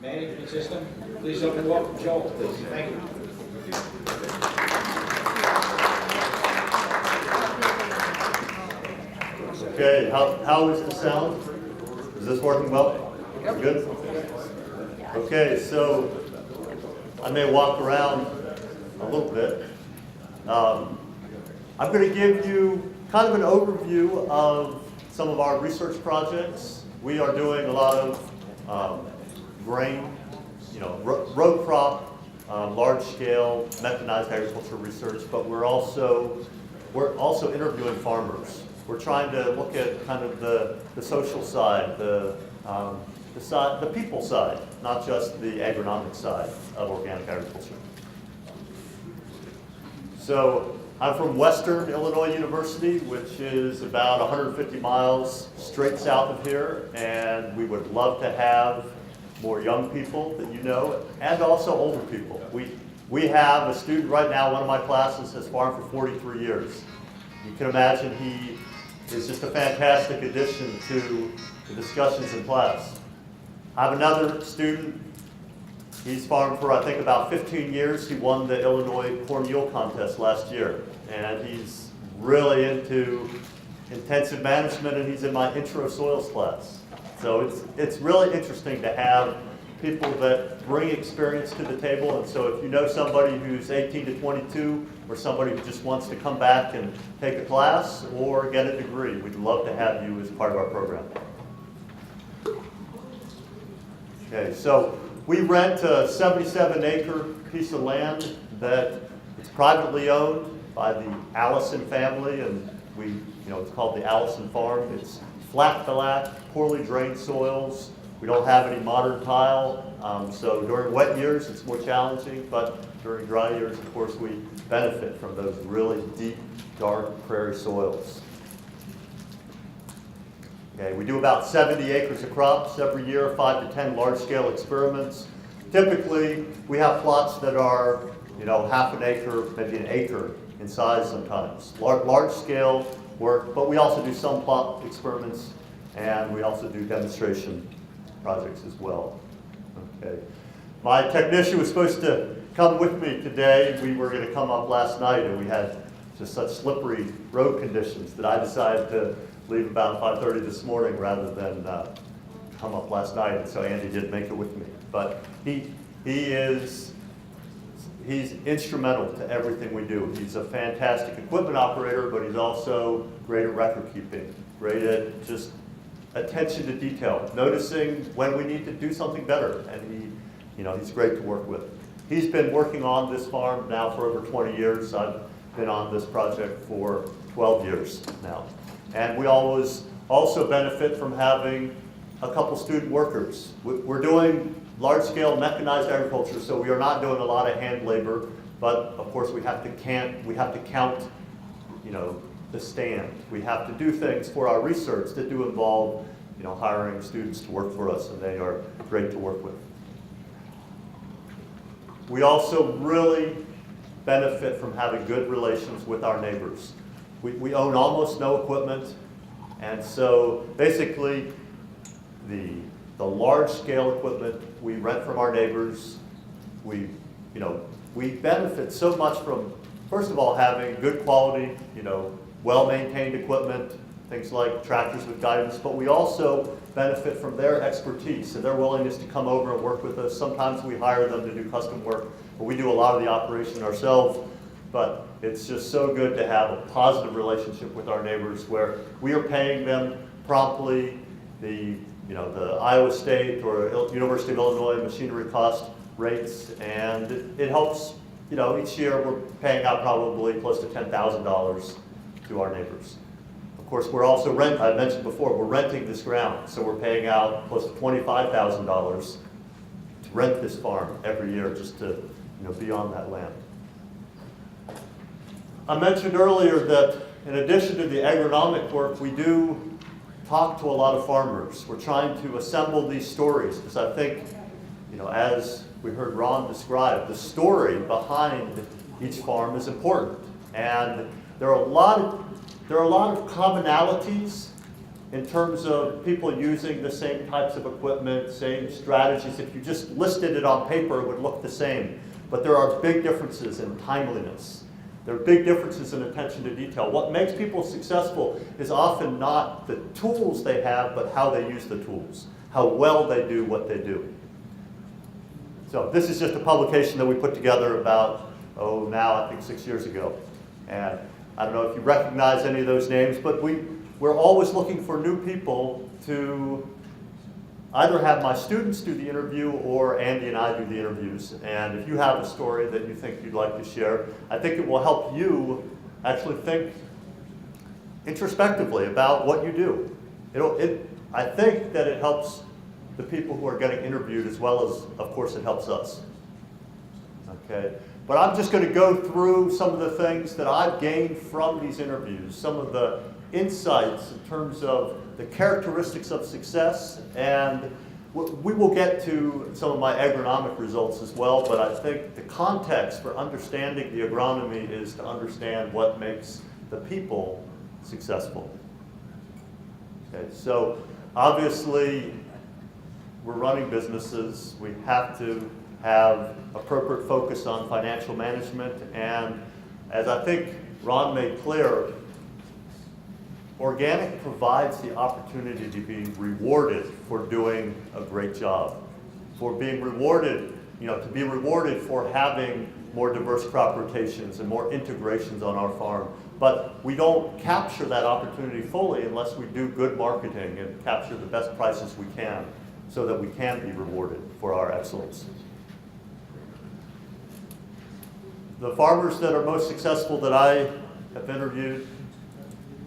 management system. Please help me welcome Joel, please. Thank you. Okay, how is the sound? Is this working well? Good? Okay, so I may walk around a little bit. I'm going to give you kind of an overview of some of our research projects. We are doing a lot of grain, row crop, large-scale mechanized agriculture research, but we're also interviewing farmers. We're trying to look at kind of the social side, the people side, not just the agronomic side of organic agriculture. So I'm from Western Illinois University, which is about 150 miles straight south of here, and we would love to have more young people that you know, and also older people. We have a student right now, one of my classes has farmed for 43 years. You can imagine he is just a fantastic addition to the discussions in class. I have another student. He's farmed for, I think, about 15 years. He won the Illinois corn yield contest last year. And he's really into intensive management, and he's in my intro soils class. So it's really interesting to have people that bring experience to the table. And so if you know somebody who's 18 to 22, or somebody who just wants to come back and take a class or get a degree, we'd love to have you as part of our program. Okay, so we rent a 77-acre piece of land that is privately owned by the Allison family, and it's called the Allison Farm. It's flat to lack, poorly drained soils. We don't have any modern tile, so during wet years it's more challenging, but during dry years, of course, we benefit from those really deep, dark prairie soils. Okay, we do about 70 acres of crops every year, 5 to 10 large-scale experiments. Typically, we have plots that are, half an acre, maybe an acre in size sometimes. Large-scale work, but we also do some plot experiments, and we also do demonstration projects as well. Okay. My technician was supposed to come with me today. We were going to come up last night, and we had just such slippery road conditions that I decided to leave about 5:30 this morning rather than come up last night, and so Andy did make it with me. But he's instrumental to everything we do. He's a fantastic equipment operator, but he's also great at record keeping, great at just attention to detail, noticing when we need to do something better, and he's great to work with. He's been working on this farm now for over 20 years. I've been on this project for 12 years now. And we always also benefit from having a couple student workers. We're doing large-scale mechanized agriculture, so we are not doing a lot of hand labor, but of course we have to count, the stand. We have to do things for our research that do involve, hiring students to work for us, and they are great to work with. We also really benefit from having good relations with our neighbors. We own almost no equipment, and so basically the large-scale equipment we rent from our neighbors. We benefit so much from, first of all, having good quality, well-maintained equipment, things like tractors with guidance, but we also benefit from their expertise and their willingness to come over and work with us. Sometimes we hire them to do custom work, but we do a lot of the operation ourselves. But it's just so good to have a positive relationship with our neighbors where we are paying them promptly the Iowa State or University of Illinois machinery cost rates, and it helps. Each year we're paying out probably close to $10,000 to our neighbors. Of course, we're also I mentioned before, we're renting this ground, so we're paying out close to $25,000 to rent this farm every year just to be on that land. I mentioned earlier that in addition to the agronomic work, we do talk to a lot of farmers. We're trying to assemble these stories because I think, as we heard Ron describe, the story behind each farm is important. And there are a lot of commonalities in terms of people using the same types of equipment, same strategies. If you just listed it on paper, it would look the same. But there are big differences in timeliness. There are big differences in attention to detail. What makes people successful is often not the tools they have, but how they use the tools, how well they do what they do. So this is just a publication that we put together about, now I think 6 years ago. And I don't know if you recognize any of those names, but we're always looking for new people to either have my students do the interview or Andy and I do the interviews. And if you have a story that you think you'd like to share, I think it will help you actually think introspectively about what you do. I think that it helps the people who are getting interviewed as well as, of course, it helps us. Okay? But I'm just going to go through some of the things that I've gained from these interviews, some of the insights in terms of the characteristics of success, and we will get to some of my agronomic results as well, but I think the context for understanding the agronomy is to understand what makes the people successful. Okay, so obviously we're running businesses. We have to have appropriate focus on financial management, and as I think Ron made clear, organic provides the opportunity to be rewarded for doing a great job, for being rewarded, to be rewarded for having more diverse crop rotations and more integrations on our farm. But we don't capture that opportunity fully unless we do good marketing and capture the best prices we can so that we can be rewarded for our excellence. The farmers that are most successful that I have interviewed,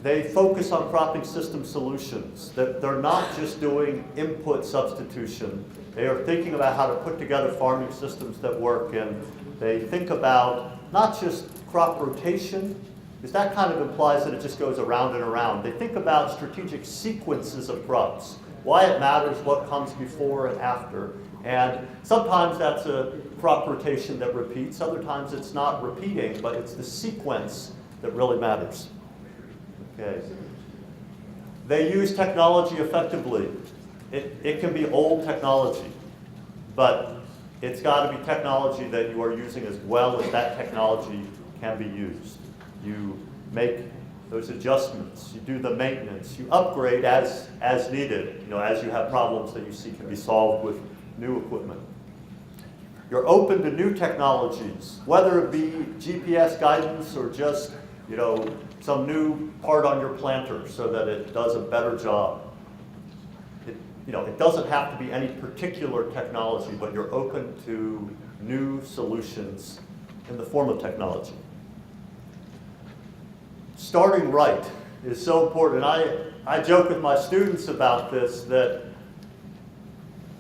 they focus on cropping system solutions, that they're not just doing input substitution. They are thinking about how to put together farming systems that work, and they think about not just crop rotation, because that kind of implies that it just goes around and around. They think about strategic sequences of crops, why it matters what comes before and after. And sometimes that's a crop rotation that repeats, other times it's not repeating, but it's the sequence that really matters. Okay. They use technology effectively. It can be old technology, but it's got to be technology that you are using as well as that technology can be used. You make those adjustments, you do the maintenance, you upgrade as needed, as you have problems that you see can be solved with new equipment. You're open to new technologies, whether it be GPS guidance or just, some new part on your planter so that it does a better job. It doesn't have to be any particular technology, but you're open to new solutions in the form of technology. Starting right is so important. I joke with my students about this, that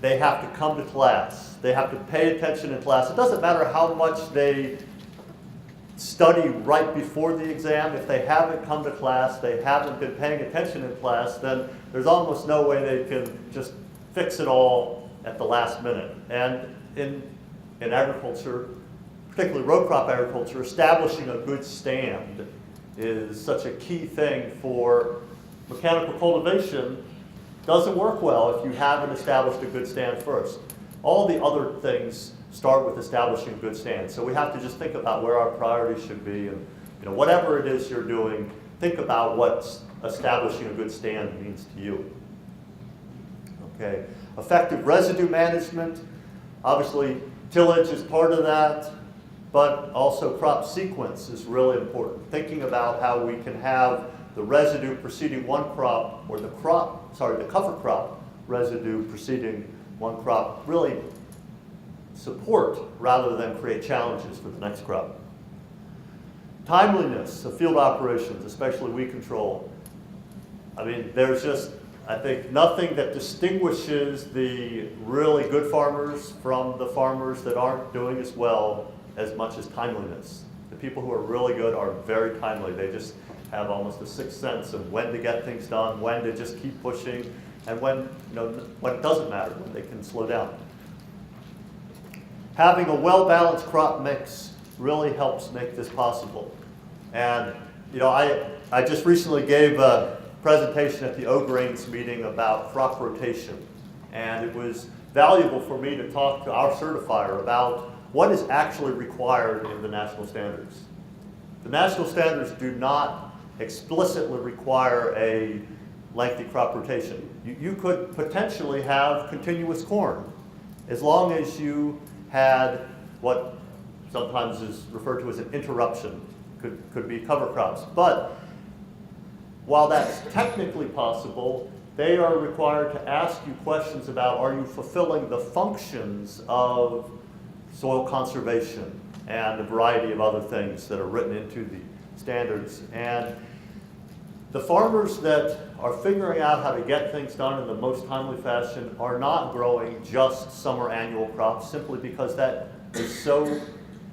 they have to come to class. They have to pay attention in class. It doesn't matter how much they study right before the exam. If they haven't come to class, they haven't been paying attention in class, then there's almost no way they can just fix it all at the last minute. And in agriculture, particularly row crop agriculture, establishing a good stand is such a key thing. For mechanical cultivation, doesn't work well if you haven't established a good stand first. All the other things start with establishing a good stand. So we have to just think about where our priorities should be, and whatever it is you're doing, think about what establishing a good stand means to you. Okay, effective residue management. Obviously, tillage is part of that, but also crop sequence is really important. Thinking about how we can have the residue preceding one crop, or the cover crop residue preceding one crop, really support rather than create challenges for the next crop. Timeliness of field operations, especially weed control. There's just, I think, nothing that distinguishes the really good farmers from the farmers that aren't doing as well as much as timeliness. The people who are really good are very timely. They just have almost a sixth sense of when to get things done, when to just keep pushing, and when it doesn't matter, when they can slow down. Having a well-balanced crop mix really helps make this possible. And I just recently gave a presentation at the O-Grains meeting about crop rotation. And it was valuable for me to talk to our certifier about what is actually required in the national standards. The national standards do not explicitly require a lengthy crop rotation. You could potentially have continuous corn as long as you had what sometimes is referred to as an interruption. Could be cover crops. But while that's technically possible, they are required to ask you questions about, are you fulfilling the functions of soil conservation and a variety of other things that are written into the standards. And the farmers that are figuring out how to get things done in the most timely fashion are not growing just summer annual crops simply because that is so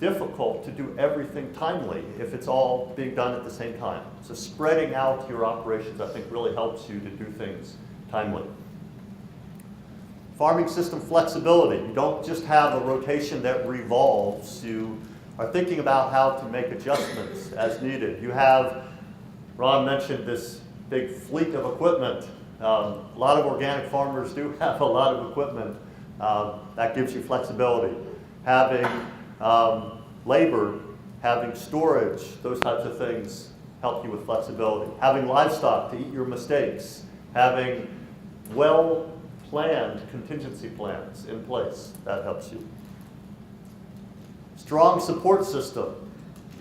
difficult to do everything timely if it's all being done at the same time. So spreading out your operations, I think, really helps you to do things timely. Farming system flexibility. You don't just have a rotation that revolves. You are thinking about how to make adjustments as needed. You have, Ron mentioned this big fleet of equipment. A lot of organic farmers do have a lot of equipment. That gives you flexibility. Having labor, having storage, those types of things help you with flexibility. Having livestock to eat your mistakes. Having well-planned contingency plans in place, that helps you. Strong support system,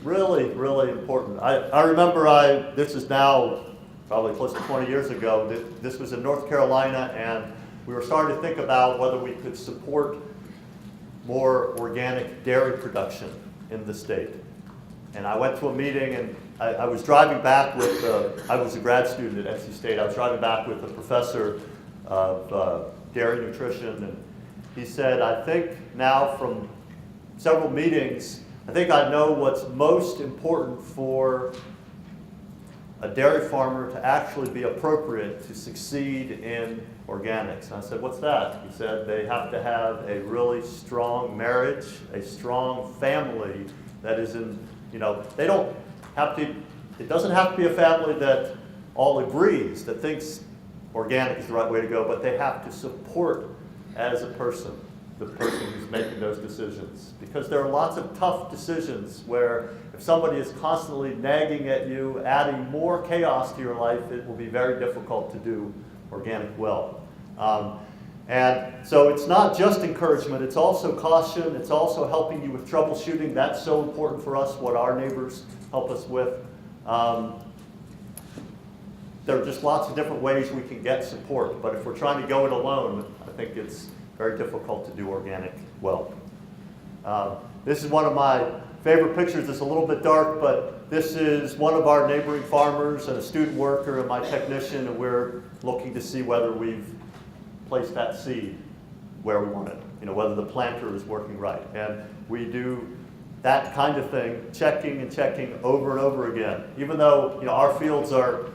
really, really important. I remember this is now probably close to 20 years ago, this was in North Carolina, and we were starting to think about whether we could support more organic dairy production in the state. And I went to a meeting, and I was driving back with, I was a grad student at NC State, I was driving back with a professor of dairy nutrition, and he said, I think now from several meetings, I think I know what's most important for a dairy farmer to actually be appropriate to succeed in organics. And I said, what's that? He said, they have to have a really strong marriage, a strong family that is in, they don't have to, it doesn't have to be a family that all agrees, that thinks organic is the right way to go, but they have to support as a person, the person who's making those decisions. Because there are lots of tough decisions where if somebody is constantly nagging at you, adding more chaos to your life, it will be very difficult to do organic well. And so it's not just encouragement, it's also caution, it's also helping you with troubleshooting. That's so important for us, what our neighbors help us with. There are just lots of different ways we can get support, but if we're trying to go it alone, I think it's very difficult to do organic well. This is one of my favorite pictures. It's a little bit dark, but this is one of our neighboring farmers and a student worker and my technician, and we're looking to see whether we've placed that seed where we want it, whether the planter is working right. And we do that kind of thing, checking and checking over and over again. Even though our fields are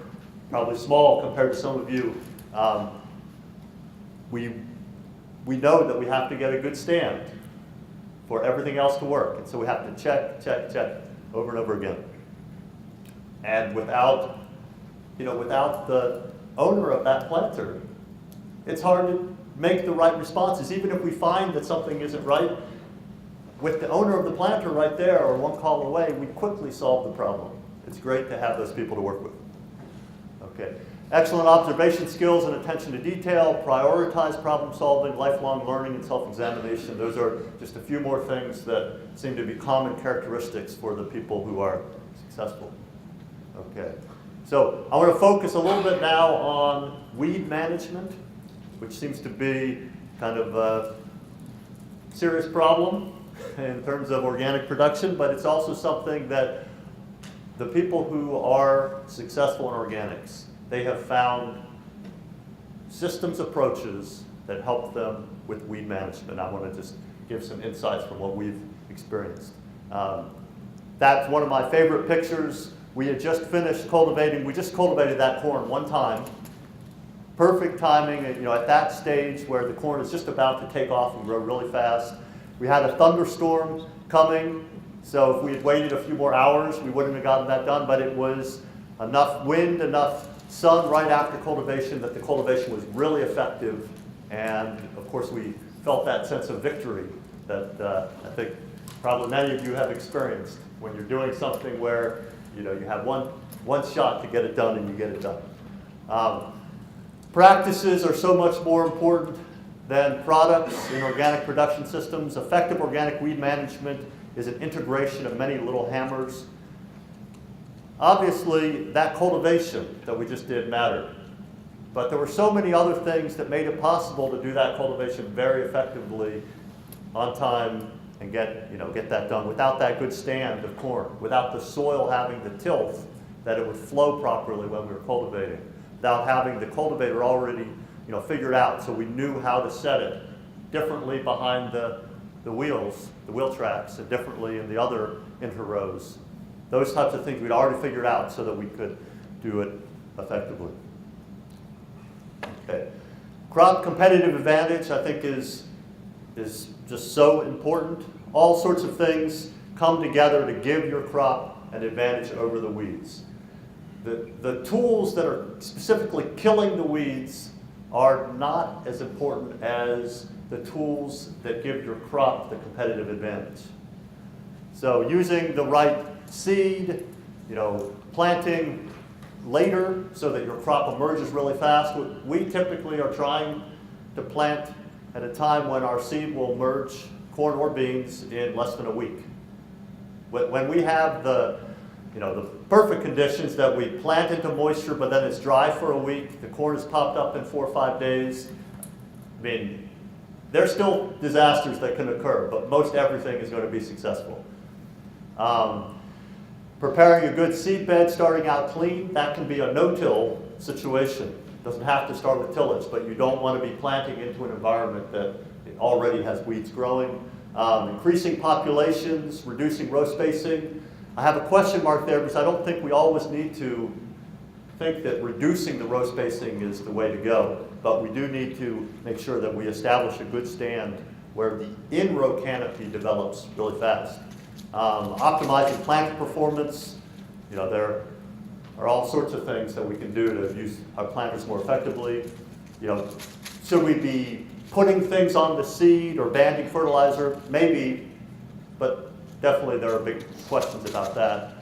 probably small compared to some of you, we know that we have to get a good stand for everything else to work. And so we have to check, check, check over and over again. And without the owner of that planter, it's hard to make the right responses. Even if we find that something isn't right, with the owner of the planter right there or one call away, we quickly solve the problem. It's great to have those people to work with. Okay. Excellent observation skills and attention to detail, prioritize problem solving, lifelong learning, and self-examination. Those are just a few more things that seem to be common characteristics for the people who are successful. Okay. So I want to focus a little bit now on weed management, which seems to be kind of a serious problem in terms of organic production, but it's also something that the people who are successful in organics, they have found systems approaches that help them with weed management. I want to just give some insights from what we've experienced. That's one of my favorite pictures. We had just finished cultivating, we just cultivated that corn one time. Perfect timing, at that stage where the corn is just about to take off and grow really fast. We had a thunderstorm coming, so if we had waited a few more hours, we wouldn't have gotten that done, but it was enough wind, enough sun right after cultivation, that the cultivation was really effective. And of course, we felt that sense of victory that I think probably many of you have experienced when you're doing something where you have one shot to get it done and you get it done. Practices are so much more important than products in organic production systems. Effective organic weed management is an integration of many little hammers. Obviously, that cultivation that we just did mattered. But there were so many other things that made it possible to do that cultivation very effectively on time and get that done without that good stand of corn, without the soil having the tilth that it would flow properly when we were cultivating, without having the cultivator already figured out so we knew how to set it differently behind the wheels, the wheel tracks, and differently in the other interrows. Those types of things we'd already figured out so that we could do it effectively. Okay. Crop competitive advantage, I think, is just so important. All sorts of things come together to give your crop an advantage over the weeds. The tools that are specifically killing the weeds are not as important as the tools that give your crop the competitive advantage. So using the right seed, planting later so that your crop emerges really fast. We typically are trying to plant at a time when our seed will emerge, corn or beans, in less than a week. When we have the perfect conditions that we plant into moisture, but then it's dry for a week, the corn is popped up in 4 or 5 days. I mean, there's still disasters that can occur, but most everything is going to be successful. Preparing a good seed bed, starting out clean, that can be a no-till situation. It doesn't have to start with tillage, but you don't want to be planting into an environment that already has weeds growing. Increasing populations, reducing row spacing. I have a question mark there because I don't think we always need to think that reducing the row spacing is the way to go, but we do need to make sure that we establish a good stand where the in-row canopy develops really fast. Optimizing plant performance, there are all sorts of things that we can do to use our planters more effectively. Should we be putting things on the seed or banding fertilizer? Maybe, but definitely there are big questions about that.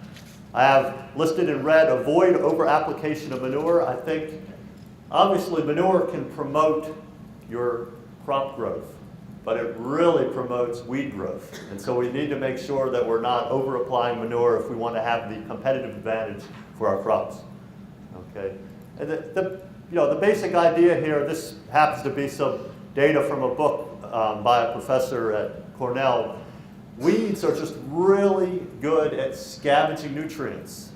I have listed in red, avoid over-application of manure. I think, obviously, manure can promote your crop growth, but it really promotes weed growth. And so we need to make sure that we're not over-applying manure if we want to have the competitive advantage for our crops. Okay. And the basic idea here, this happens to be some data from a book by a professor at Cornell. Weeds are just really good at scavenging nutrients.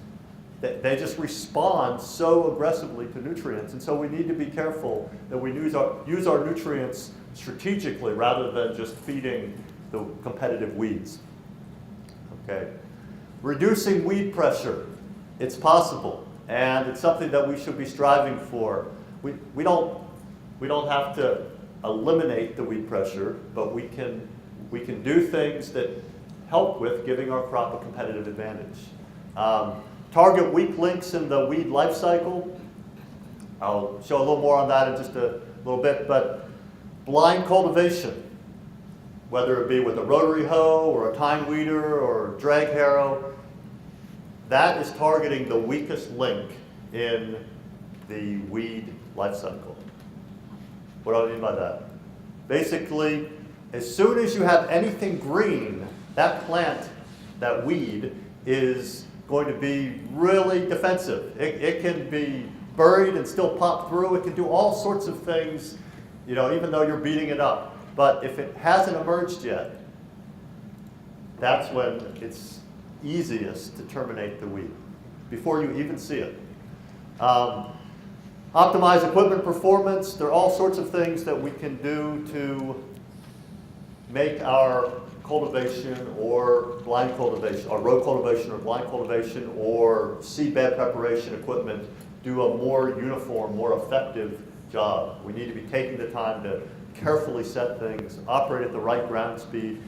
They just respond so aggressively to nutrients. And so we need to be careful that we use our nutrients strategically rather than just feeding the competitive weeds. Okay. Reducing weed pressure. It's possible, and it's something that we should be striving for. We don't have to eliminate the weed pressure, but we can do things that help with giving our crop a competitive advantage. Target weak links in the weed life cycle. I'll show a little more on that in just a little bit, but blind cultivation, whether it be with a rotary hoe or a tine weeder or a drag harrow, that is targeting the weakest link in the weed life cycle. What do I mean by that? Basically, as soon as you have anything green, that plant, that weed, is going to be really defensive. It can be buried and still pop through. It can do all sorts of things, even though you're beating it up. But if it hasn't emerged yet, that's when it's easiest to terminate the weed, before you even see it. Optimize equipment performance. There are all sorts of things that we can do to make our cultivation or blind cultivation, or row cultivation or blind cultivation or seed bed preparation equipment do a more uniform, more effective job. We need to be taking the time to carefully set things, operate at the right ground speed,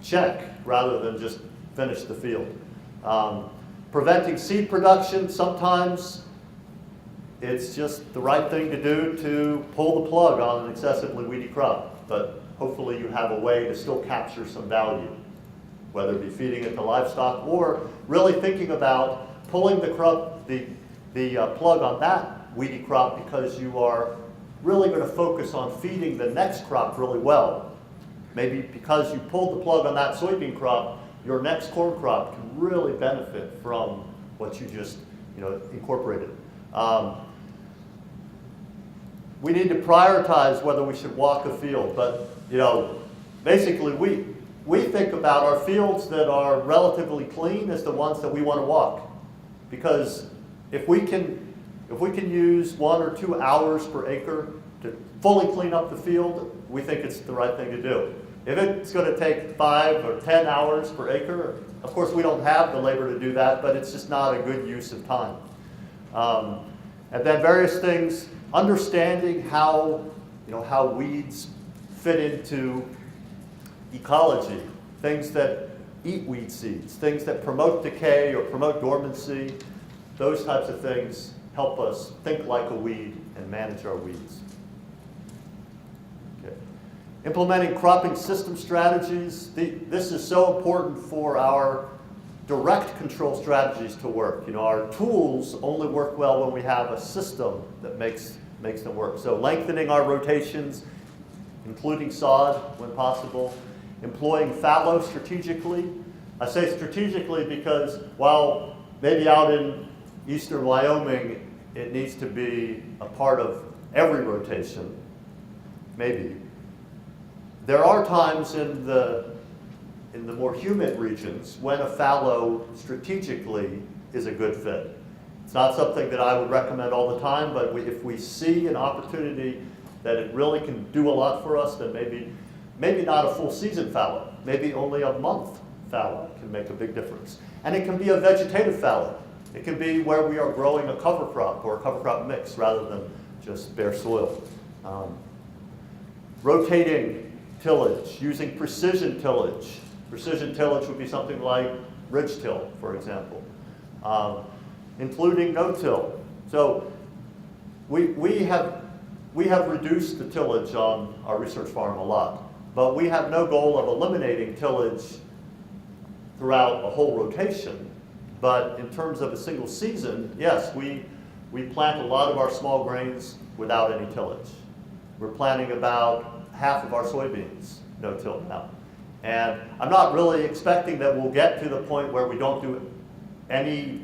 check rather than just finish the field. Preventing seed production. Sometimes it's just the right thing to do to pull the plug on an excessively weedy crop. But hopefully you have a way to still capture some value, whether it be feeding it to livestock or really thinking about pulling the plug on that weedy crop because you are really going to focus on feeding the next crop really well. Maybe because you pulled the plug on that soybean crop, your next corn crop can really benefit from what you just incorporated. We need to prioritize whether we should walk a field, but basically we think about our fields that are relatively clean as the ones that we want to walk, because if we can use 1 or 2 hours per acre to fully clean up the field, we think it's the right thing to do. If it's going to take 5 or 10 hours per acre, of course we don't have the labor to do that, but it's just not a good use of time. And then various things, understanding how weeds fit into ecology, things that eat weed seeds, things that promote decay or promote dormancy, those types of things help us think like a weed and manage our weeds. Okay. Implementing cropping system strategies. This is so important for our direct control strategies to work. Our tools only work well when we have a system that makes them work. So lengthening our rotations, including sod when possible, employing fallow strategically. I say strategically because while maybe out in eastern Wyoming it needs to be a part of every rotation, maybe, there are times in the more humid regions when a fallow strategically is a good fit. It's not something that I would recommend all the time, but if we see an opportunity that it really can do a lot for us, then maybe not a full season fallow, maybe only a month fallow can make a big difference. And it can be a vegetative fallow. It can be where we are growing a cover crop or a cover crop mix rather than just bare soil. Rotating tillage, using precision tillage. Precision tillage would be something like ridge till, for example. Including no-till. So we have reduced the tillage on our research farm a lot, but we have no goal of eliminating tillage throughout a whole rotation. But in terms of a single season, yes, we plant a lot of our small grains without any tillage. We're planting about half of our soybeans no-till now. And I'm not really expecting that we'll get to the point where we don't do any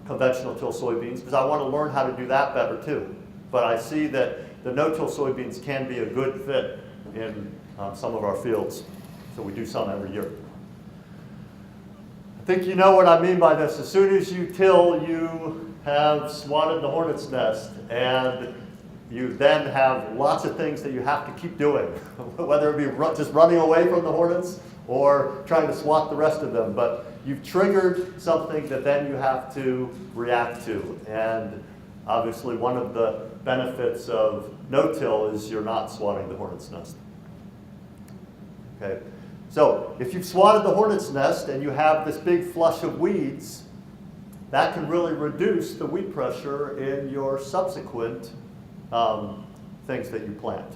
conventional till soybeans, because I want to learn how to do that better too. But I see that the no-till soybeans can be a good fit in some of our fields, so we do some every year. I think you know what I mean by this. As soon as you till, you have swatted the hornet's nest, and you then have lots of things that you have to keep doing, whether it be just running away from the hornets or trying to swat the rest of them. But you've triggered something that then you have to react to. And obviously one of the benefits of no-till is you're not swatting the hornet's nest. Okay. So if you've swatted the hornet's nest and you have this big flush of weeds, that can really reduce the weed pressure in your subsequent things that you plant.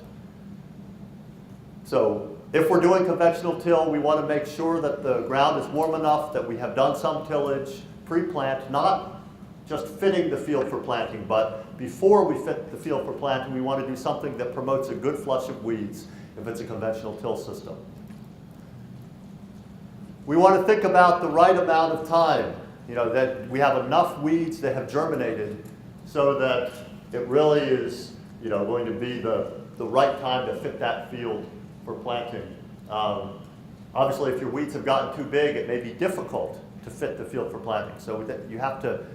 So if we're doing conventional till, we want to make sure that the ground is warm enough that we have done some tillage pre-plant, not just fitting the field for planting, but before we fit the field for planting, we want to do something that promotes a good flush of weeds if it's a conventional till system. We want to think about the right amount of time, that we have enough weeds that have germinated so that it really is, going to be the right time to fit that field for planting. Obviously, if your weeds have gotten too big, it may be difficult to fit the field for planting. So you have to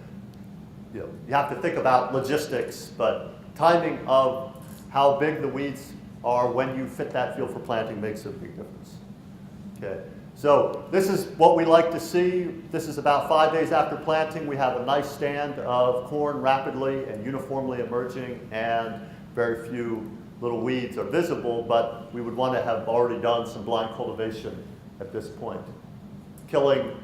think about logistics, but timing of how big the weeds are when you fit that field for planting makes a big difference. Okay. So this is what we like to see. This is about 5 days after planting. We have a nice stand of corn rapidly and uniformly emerging, and very few little weeds are visible, but we would want to have already done some blind cultivation at this point, killing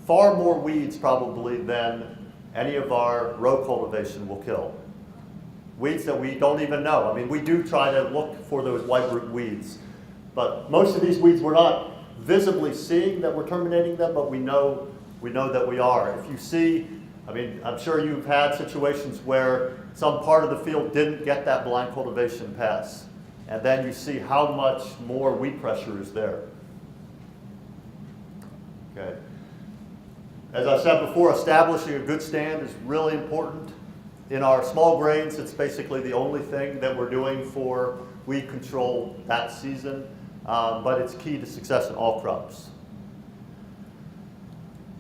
far more weeds probably than any of our row cultivation will kill. Weeds that we don't even know. I mean, we do try to look for those white root weeds, but most of these weeds we're not visibly seeing that we're terminating them, but we know that we are. If you see, I mean, I'm sure you've had situations where some part of the field didn't get that blind cultivation pass, and then you see how much more weed pressure is there. Okay. As I said before, establishing a good stand is really important. In our small grains, it's basically the only thing that we're doing for weed control that season, but it's key to success in all crops.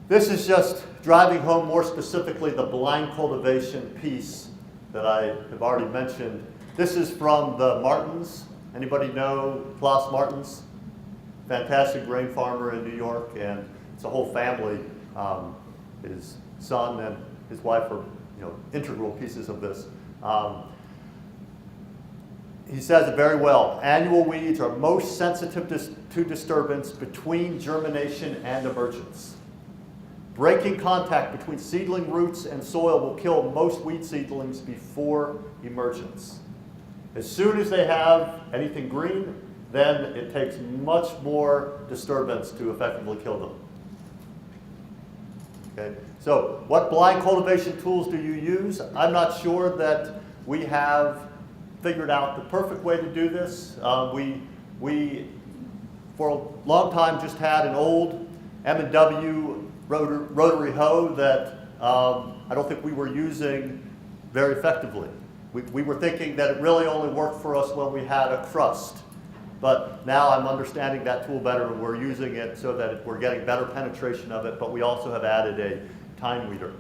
This is just driving home more specifically the blind cultivation piece that I have already mentioned. This is from the Martins. Anybody know Klaus Martins? Fantastic grain farmer in New York, and it's a whole family. His son and his wife are integral pieces of this. He says it very well. Annual weeds are most sensitive to disturbance between germination and emergence. Breaking contact between seedling roots and soil will kill most weed seedlings before emergence. As soon as they have anything green, then it takes much more disturbance to effectively kill them. Okay. So what blind cultivation tools do you use? I'm not sure that we have figured out the perfect way to do this. We for a long time just had an old M&W rotary hoe that I don't think we were using very effectively. We were thinking that it really only worked for us when we had a crust. But now I'm understanding that tool better, and we're using it so that we're getting better penetration of it, but we also have added a time weeder.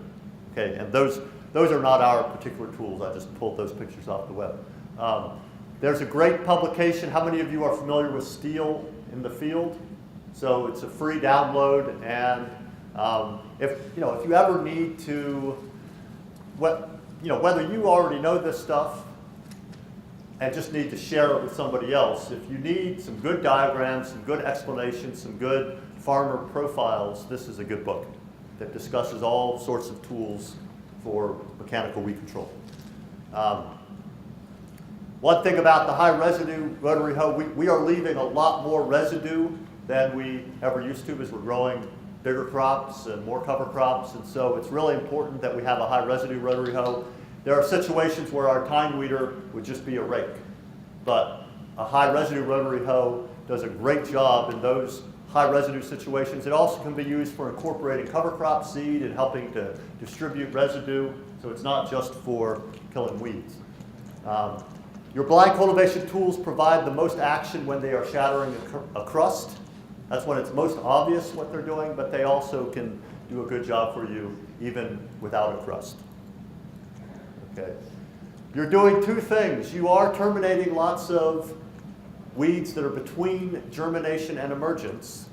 Okay, and those are not our particular tools. I just pulled those pictures off the web. There's a great publication. How many of you are familiar with Steel in the Field? So it's a free download, and if you ever need to, whether you already know this stuff and just need to share it with somebody else, if you need some good diagrams, some good explanations, some good farmer profiles, this is a good book that discusses all sorts of tools for mechanical weed control. One thing about the high residue rotary hoe, we are leaving a lot more residue than we ever used to as we're growing bigger crops and more cover crops, and so it's really important that we have a high residue rotary hoe. There are situations where our time weeder would just be a rake, but a high residue rotary hoe does a great job in those high residue situations. It also can be used for incorporating cover crop seed and helping to distribute residue, so it's not just for killing weeds. Your blind cultivation tools provide the most action when they are shattering a crust. That's when it's most obvious what they're doing, but they also can do a good job for you even without a crust. Okay. You're doing two things. You are terminating lots of weeds that are between germination and emergence,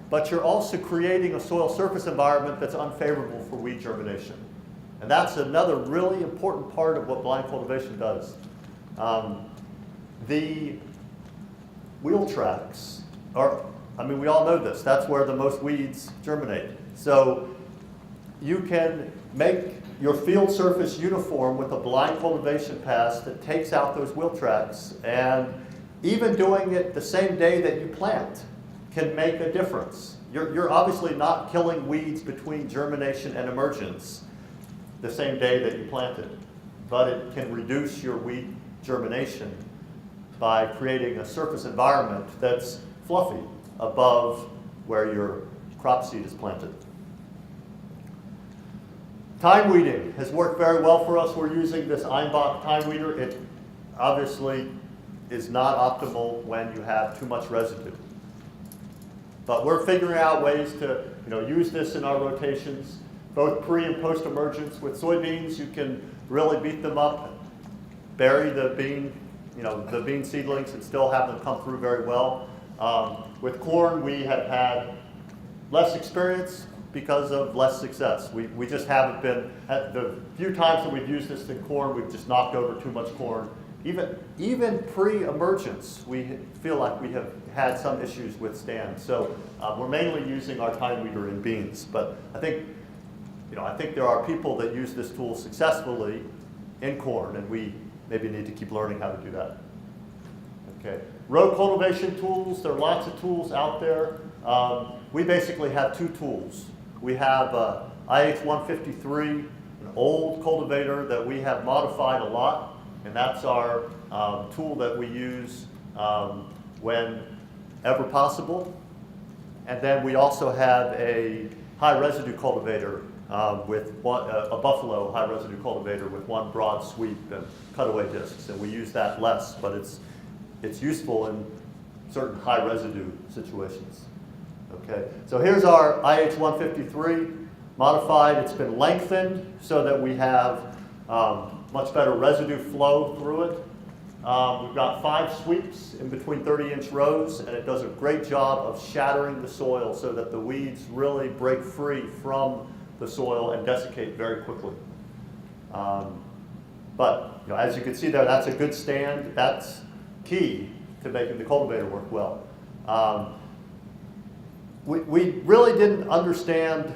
but you're also creating a soil surface environment that's unfavorable for weed germination. And that's another really important part of what blind cultivation does. The wheel tracks are, we all know this, that's where the most weeds germinate. So you can make your field surface uniform with a blind cultivation pass that takes out those wheel tracks, and even doing it the same day that you plant can make a difference. You're obviously not killing weeds between germination and emergence the same day that you plant it, but it can reduce your weed germination by creating a surface environment that's fluffy above where your crop seed is planted. Time weeding has worked very well for us. We're using this Einbach time weeder. It obviously is not optimal when you have too much residue. But we're figuring out ways to use this in our rotations, both pre and post emergence. With soybeans, you can really beat them up, bury the bean, the bean seedlings, and still have them come through very well. With corn, we have had less experience because of less success. We just haven't been, at the few times that we've used this in corn, we've just knocked over too much corn. Even pre-emergence, we feel like we have had some issues with stands. So we're mainly using our time weeder in beans. But I think I think there are people that use this tool successfully in corn, and we maybe need to keep learning how to do that. Okay. Row cultivation tools, there are lots of tools out there. We basically have two tools. We have IH-153, an old cultivator that we have modified a lot, and that's our tool that we use whenever possible. And then we also have a high residue cultivator with a buffalo high residue cultivator with one broad sweep and cutaway discs, and we use that less, but it's useful in certain high residue situations. Okay, so here's our IH-153 modified. It's been lengthened so that we have much better residue flow through it. We've got 5 sweeps in between 30-inch rows, and it does a great job of shattering the soil so that the weeds really break free from the soil and desiccate very quickly. But as you can see there, that's a good stand. That's key to making the cultivator work well. We really didn't understand,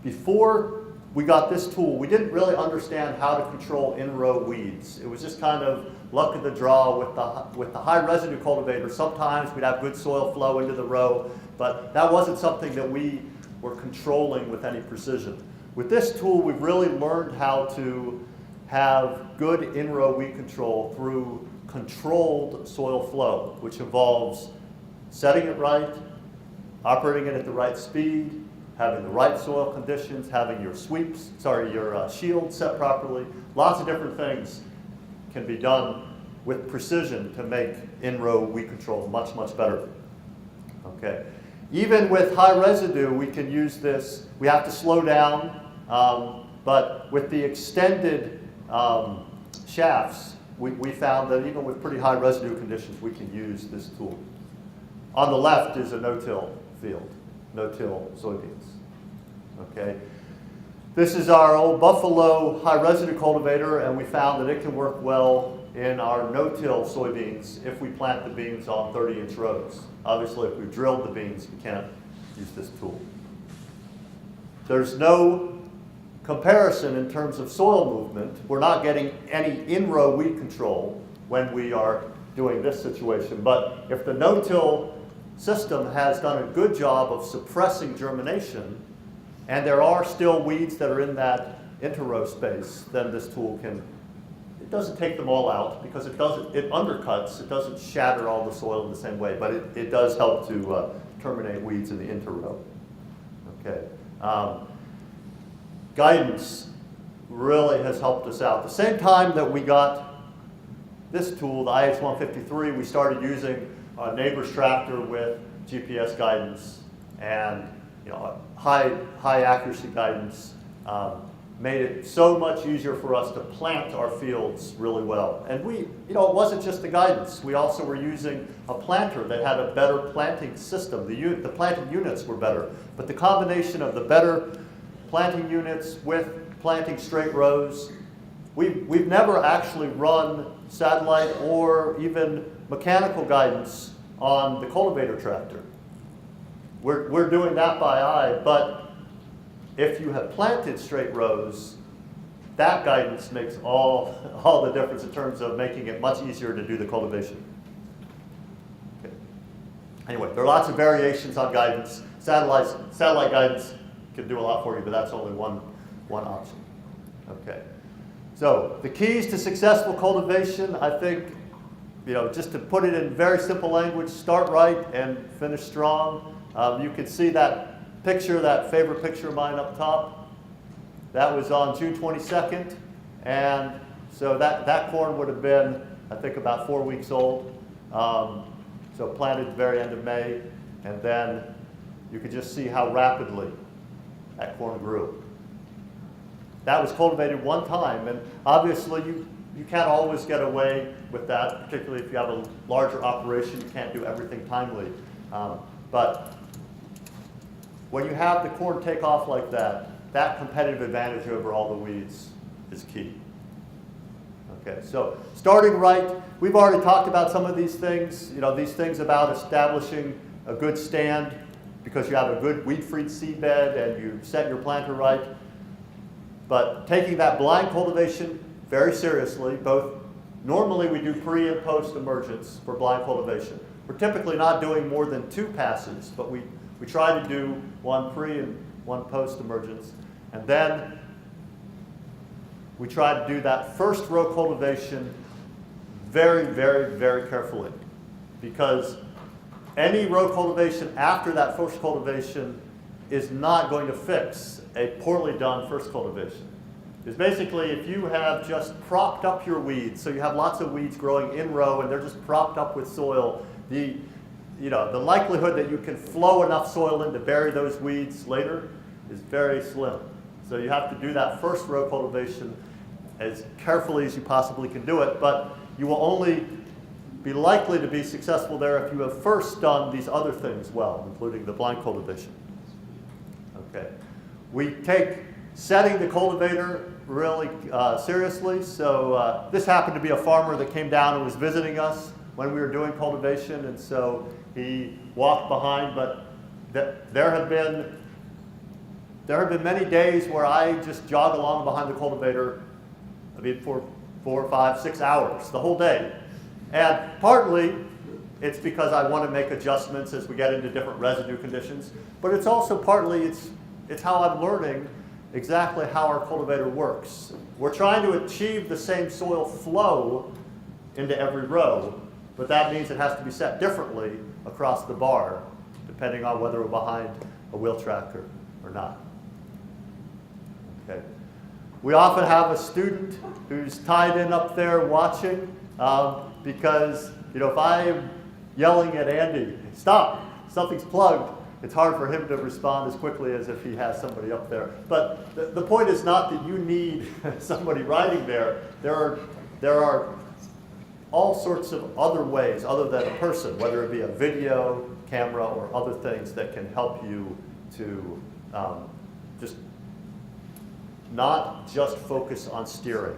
before we got this tool, we didn't really understand how to control in-row weeds. It was just kind of luck of the draw with the high residue cultivator. Sometimes we'd have good soil flow into the row, but that wasn't something that we were controlling with any precision. With this tool, we've really learned how to have good in-row weed control through controlled soil flow, which involves setting it right, operating it at the right speed, having the right soil conditions, having your your shield set properly. Lots of different things can be done with precision to make in-row weed control much, much better. Okay. Even with high residue, we can use this. We have to slow down, but with the extended shafts, we found that even with pretty high residue conditions, we can use this tool. On the left is a no-till field, no-till soybeans. Okay. This is our old Buffalo high residue cultivator, and we found that it can work well in our no-till soybeans if we plant the beans on 30-inch rows. Obviously, if we drilled the beans, we can't use this tool. There's no comparison in terms of soil movement. We're not getting any in-row weed control when we are doing this situation, but if the no-till system has done a good job of suppressing germination, and there are still weeds that are in that inter-row space, then this tool it doesn't take them all out because it undercuts, it doesn't shatter all the soil in the same way, but it does help to terminate weeds in the inter-row. Okay. Guidance really has helped us out. The same time that we got this tool, the IH-153, we started using a neighbor's tractor with GPS guidance and high accuracy guidance. Made it so much easier for us to plant our fields really well. And it wasn't just the guidance. We also were using a planter that had a better planting system. The planting units were better. But the combination of the better planting units with planting straight rows, we've never actually run satellite or even mechanical guidance on the cultivator tractor. We're doing that by eye, but if you have planted straight rows, that guidance makes all the difference in terms of making it much easier to do the cultivation. Okay. Anyway, there are lots of variations on guidance. Satellite guidance can do a lot for you, but that's only one option. Okay. So the keys to successful cultivation, I think, just to put it in very simple language, start right and finish strong. You can see that picture, that favorite picture of mine up top. That was on June 22nd. And so that corn would have been, I think, about 4 weeks old. So planted at the very end of May. And then you could just see how rapidly that corn grew. That was cultivated one time. And obviously, you can't always get away with that, particularly if you have a larger operation. You can't do everything timely. But when you have the corn take off like that, that competitive advantage over all the weeds is key. Okay, so starting right, we've already talked about some of these things. These things about establishing a good stand. because you have a good weed-free seed bed and you set your planter right. But taking that blind cultivation very seriously, normally we do pre and post emergence for blind cultivation. We're typically not doing more than 2 passes, but we try to do 1 pre and 1 post emergence. And then we try to do that first row cultivation very, very, very carefully, because any row cultivation after that first cultivation is not going to fix a poorly done first cultivation. It's basically if you have just propped up your weeds, so you have lots of weeds growing in row and they're just propped up with soil, the likelihood that you can flow enough soil in to bury those weeds later is very slim. So you have to do that first row cultivation as carefully as you possibly can do it, but you will only be likely to be successful there if you have first done these other things well, including the blind cultivation. Okay. We take setting the cultivator really seriously. So this happened to be a farmer that came down and was visiting us when we were doing cultivation, and so he walked behind, but there have been many days where I just jog along behind the cultivator, for 4, 5, 6 hours, the whole day. And partly it's because I want to make adjustments as we get into different residue conditions, but it's also partly it's how I'm learning exactly how our cultivator works. We're trying to achieve the same soil flow into every row, but that means it has to be set differently across the bar, depending on whether we're behind a wheel tractor or not. Okay. We often have a student who's tied in up there watching, because if I'm yelling at Andy, stop, something's plugged, it's hard for him to respond as quickly as if he has somebody up there. But the point is not that you need somebody riding there. There are all sorts of other ways other than a person, whether it be a video, camera, or other things that can help you to not just focus on steering.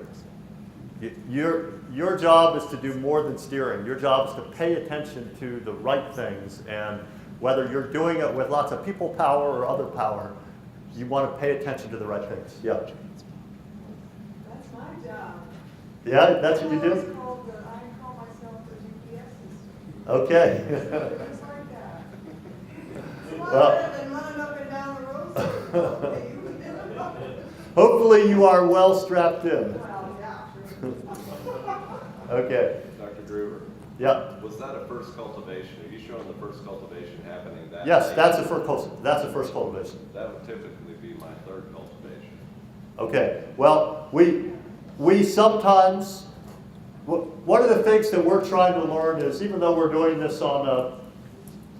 Your job is to do more than steering. Your job is to pay attention to the right things, and whether you're doing it with lots of people power or other power, you want to pay attention to the right things. Yeah. That's my job. Yeah, that's what you do? I call myself the GPS system. Okay. Just like that. It's a lot Well, better than running up and down the road. hopefully you are well strapped in. Well, yeah. Okay. Dr. Gruver, Yeah. was that a first cultivation? Are you showing the first cultivation happening that Yes, day? that's a first cultivation. That would typically be my 3rd cultivation. Okay. Well, we sometimes, one of the things that we're trying to learn is, even though we're doing this on a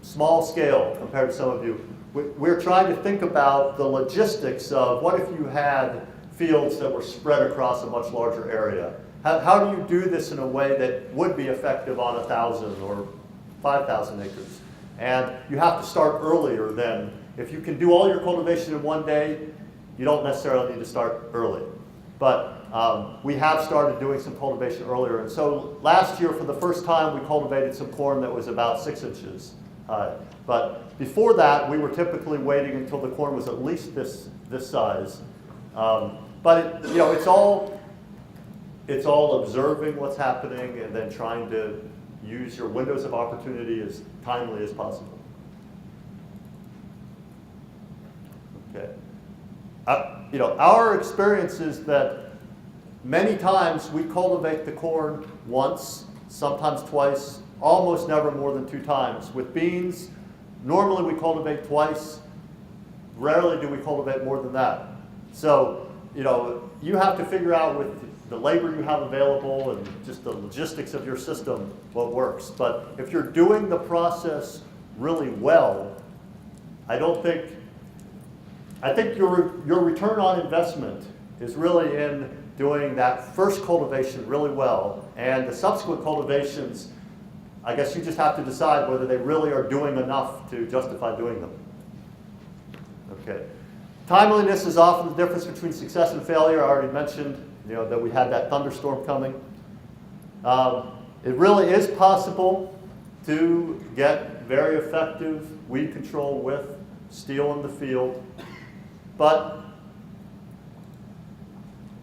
small scale compared to some of you, we're trying to think about the logistics of what if you had fields that were spread across a much larger area. How do you do this in a way that would be effective on 1,000 or 5,000 acres? And you have to start earlier than, if you can do all your cultivation in one day, you don't necessarily need to start early. But we have started doing some cultivation earlier. And so last year, for the first time, we cultivated some corn that was about 6 inches high. But before that, we were typically waiting until the corn was at least this size. But it's all observing what's happening and then trying to use your windows of opportunity as timely as possible. Okay. Our experience is that many times we cultivate the corn once, sometimes twice, almost never more than 2 times. With beans, normally we cultivate twice. Rarely do we cultivate more than that. So, you have to figure out with the labor you have available and just the logistics of your system what works. But if you're doing the process really well, I think your return on investment is really in doing that first cultivation really well, and the subsequent cultivations, I guess you just have to decide whether they really are doing enough to justify doing them. Okay. Timeliness is often the difference between success and failure. I already mentioned that we had that thunderstorm coming. It really is possible to get very effective weed control with steel in the field, but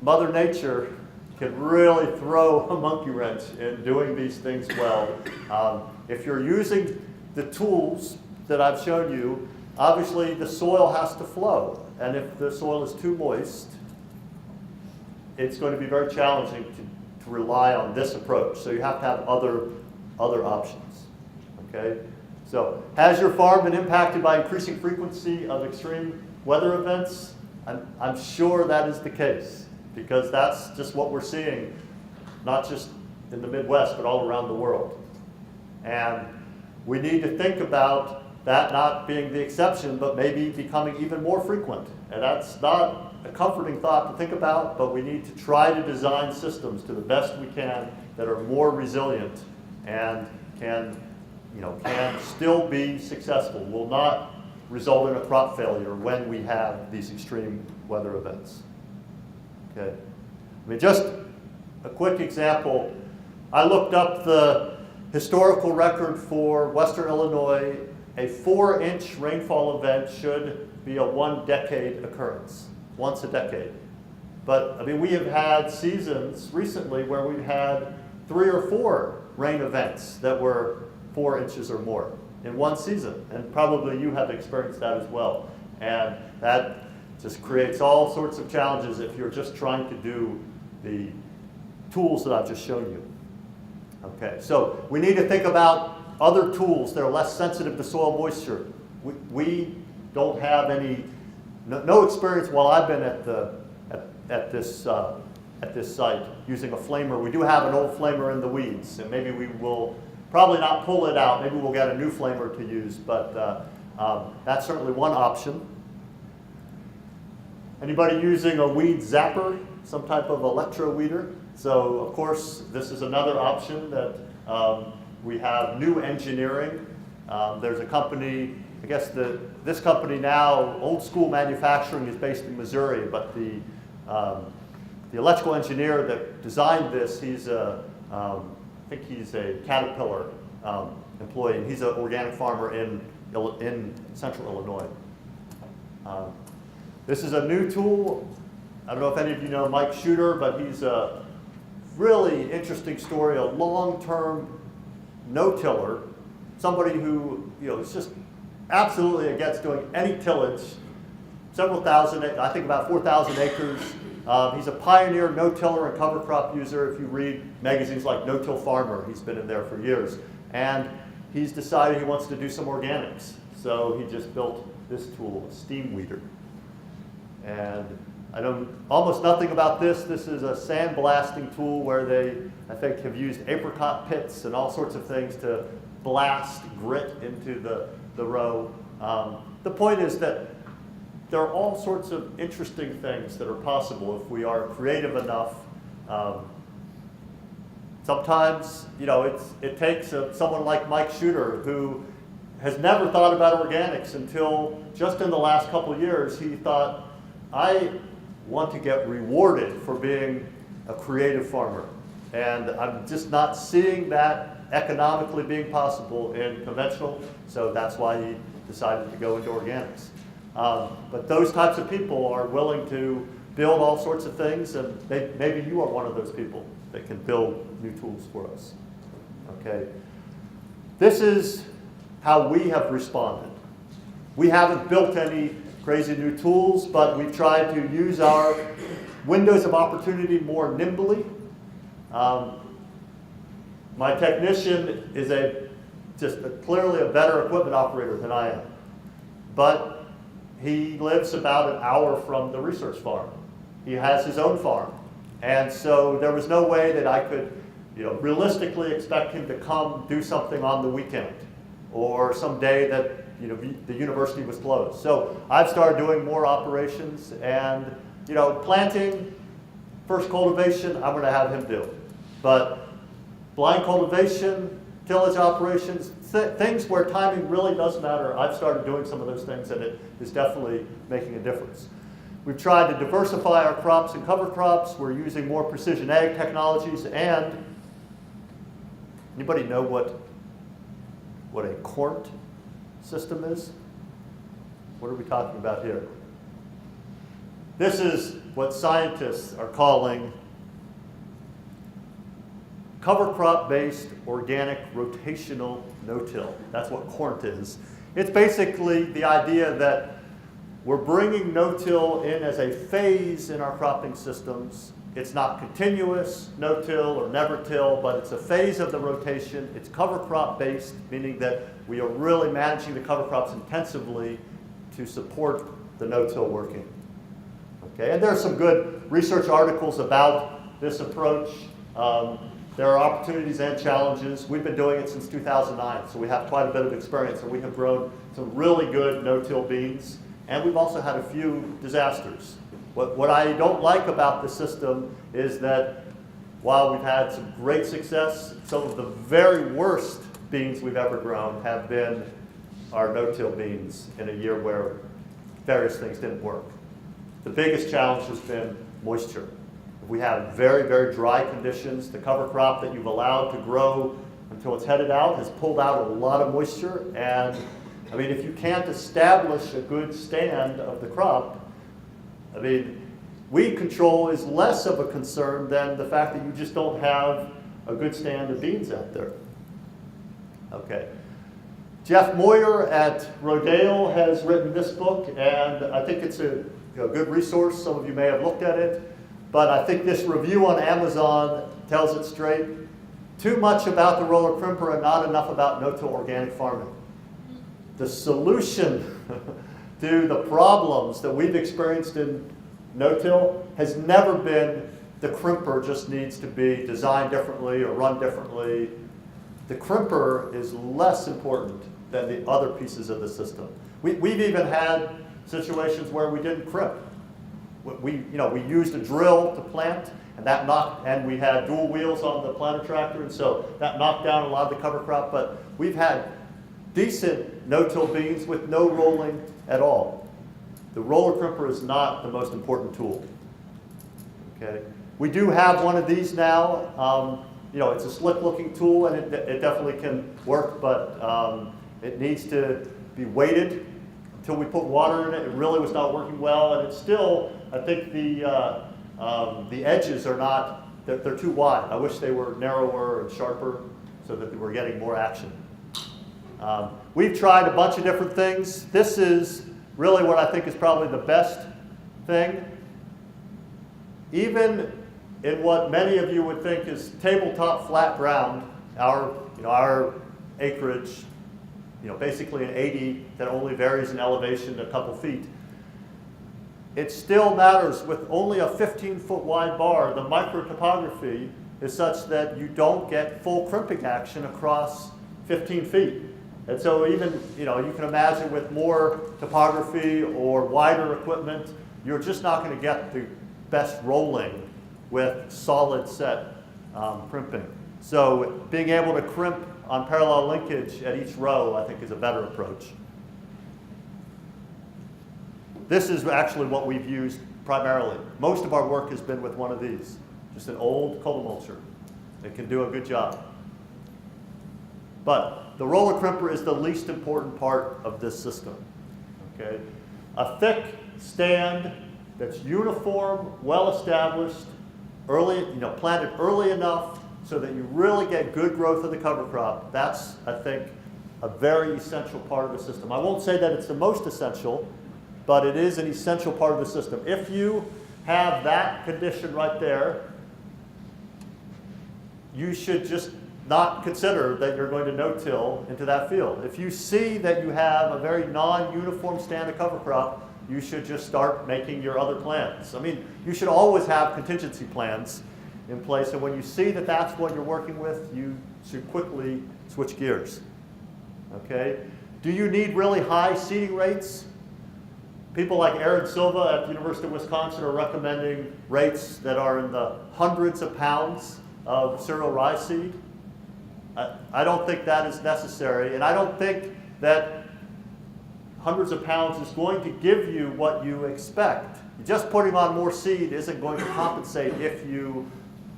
Mother Nature can really throw a monkey wrench in doing these things well. If you're using the tools that I've shown you, obviously the soil has to flow, and if the soil is too moist, it's going to be very challenging to rely on this approach. So you have to have other options, okay? So has your farm been impacted by increasing frequency of extreme weather events? I'm sure that is the case, because that's just what we're seeing, not just in the Midwest, but all around the world. And we need to think about that not being the exception, but maybe becoming even more frequent. And that's not a comforting thought to think about, but we need to try to design systems to the best we can that are more resilient and can still be successful, will not result in a crop failure when we have these extreme weather events. Okay. I mean, just a quick example. I looked up the historical record for Western Illinois. A 4-inch rainfall event should be a 1-decade occurrence, once a decade. But I mean, we have had seasons recently where we've had 3 or 4 rain events that were 4 inches or more in one season. And probably you have experienced that as well. And that just creates all sorts of challenges if you're just trying to do the tools that I've just shown you. Okay, so we need to think about other tools that are less sensitive to soil moisture. We don't have no experience while I've been at this site using a flamer. We do have an old flamer in the weeds, and maybe we will probably not pull it out. Maybe we'll get a new flamer to use, but that's certainly one option. Anybody using a weed zapper, some type of electro weeder? So of course, this is another option that we have new engineering. There's a company, I guess this company now, old school manufacturing, is based in Missouri, but the electrical engineer that designed this, I think he's a Caterpillar employee, and he's an organic farmer in central Illinois. This is a new tool. I don't know if any of you know Mike Shooter, but he's a really interesting story, a long-term no-tiller, somebody who is just absolutely against doing any tillage, several thousand, I think about 4,000 acres. He's a pioneer no-tiller and cover crop user. If you read magazines like No-Till Farmer, he's been in there for years. And he's decided he wants to do some organics. So he just built this tool, a steam weeder. And I know almost nothing about this. This is a sandblasting tool where they, I think, have used apricot pits and all sorts of things to blast grit into the row. The point is that there are all sorts of interesting things that are possible if we are creative enough. Sometimes, it takes someone like Mike Shooter, who has never thought about organics until just in the last couple of years. He thought, I want to get rewarded for being a creative farmer. And I'm just not seeing that economically being possible in conventional, so that's why he decided to go into organics. But those types of people are willing to build all sorts of things, and maybe you are one of those people that can build new tools for us. Okay. This is how we have responded. We haven't built any crazy new tools, but we've tried to use our windows of opportunity more nimbly. My technician is clearly a better equipment operator than I am, but he lives about an hour from the research farm. He has his own farm, and so there was no way that I could, realistically expect him to come do something on the weekend or some day that the university was closed. So I've started doing more operations, and planting, first cultivation, I'm going to have him do. But blind cultivation, tillage operations, things where timing really does matter, I've started doing some of those things, and it is definitely making a difference. We've tried to diversify our crops and cover crops. We're using more precision ag technologies. And anybody know what what a corn system is. What are we talking about here? This is what scientists are calling cover crop-based organic rotational no-till. That's what corn is. It's basically the idea that we're bringing no-till in as a phase in our cropping systems. It's not continuous no-till or never-till, but it's a phase of the rotation. It's cover crop-based, meaning that we are really managing the cover crops intensively to support the no-till working. Okay, and there are some good research articles about this approach. There are opportunities and challenges. We've been doing it since 2009, so we have quite a bit of experience, and we have grown some really good no-till beans, and we've also had a few disasters. What I don't like about the system is that while we've had some great success, some of the very worst beans we've ever grown have been our no-till beans in a year where various things didn't work. The biggest challenge has been moisture. If we have very, very dry conditions, the cover crop that you've allowed to grow until it's headed out has pulled out a lot of moisture. And I mean, if you can't establish a good stand of the crop, I mean, weed control is less of a concern than the fact that you just don't have a good stand of beans out there. Okay. Jeff Moyer at Rodale has written this book, and I think it's a good resource. Some of you may have looked at it. But I think this review on Amazon tells it straight. Too much about the roller crimper and not enough about no-till organic farming. The solution to the problems that we've experienced in no-till has never been the crimper just needs to be designed differently or run differently. The crimper is less important than the other pieces of the system. We've even had situations where we didn't crimp. We used a drill to plant, and we had dual wheels on the planter tractor, and so that knocked down a lot of the cover crop, but we've had decent no-till beans with no rolling at all. The roller crimper is not the most important tool. Okay? We do have one of these now. It's a slick-looking tool, and it definitely can work, but it needs to be weighted until we put water in it. It really was not working well, and it's still, I think the edges are not, they're too wide. I wish they were narrower and sharper so that we're getting more action. We've tried a bunch of different things. This is really what I think is probably the best thing. Even in what many of you would think is tabletop flat ground, our acreage, basically an 80 that only varies in elevation a couple feet, it still matters. With only a 15-foot wide bar, the microtopography is such that you don't get full crimping action across 15 feet. And so even, you can imagine with more topography or wider equipment, you're just not going to get the best rolling with solid set crimping. So being able to crimp on parallel linkage at each row, I think, is a better approach. This is actually what we've used primarily. Most of our work has been with one of these, just an old cultimulcher. It can do a good job. But the roller crimper is the least important part of this system. Okay? A thick stand that's uniform, well established, planted early enough so that you really get good growth of the cover crop. That's, I think, a very essential part of the system. I won't say that it's the most essential, but it is an essential part of the system. If you have that condition right there, you should just not consider that you're going to no-till into that field. If you see that you have a very non-uniform stand of cover crop, you should just start making your other plans. I mean, you should always have contingency plans in place, and when you see that that's what you're working with, you should quickly switch gears. Okay? Do you need really high seeding rates? People like Aaron Silva at the University of Wisconsin are recommending rates that are in the hundreds of pounds of cereal rye seed. I don't think that is necessary, and I don't think that hundreds of pounds is going to give you what you expect. Just putting on more seed isn't going to compensate if you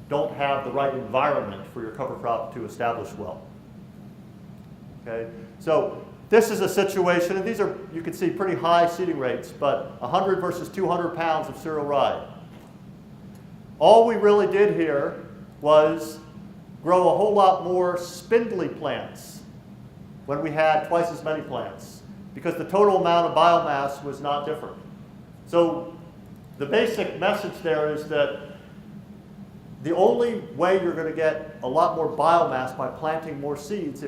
don't have the right environment for your cover crop to establish well. Okay? So this is a situation, and these are, you can see, pretty high seeding rates, but 100 versus 200 pounds of cereal rye. All we really did here was grow a whole lot more spindly plants when we had twice as many plants, because the total amount of biomass was not different. So the basic message there is that the only way you're going to get a lot more biomass by planting more seeds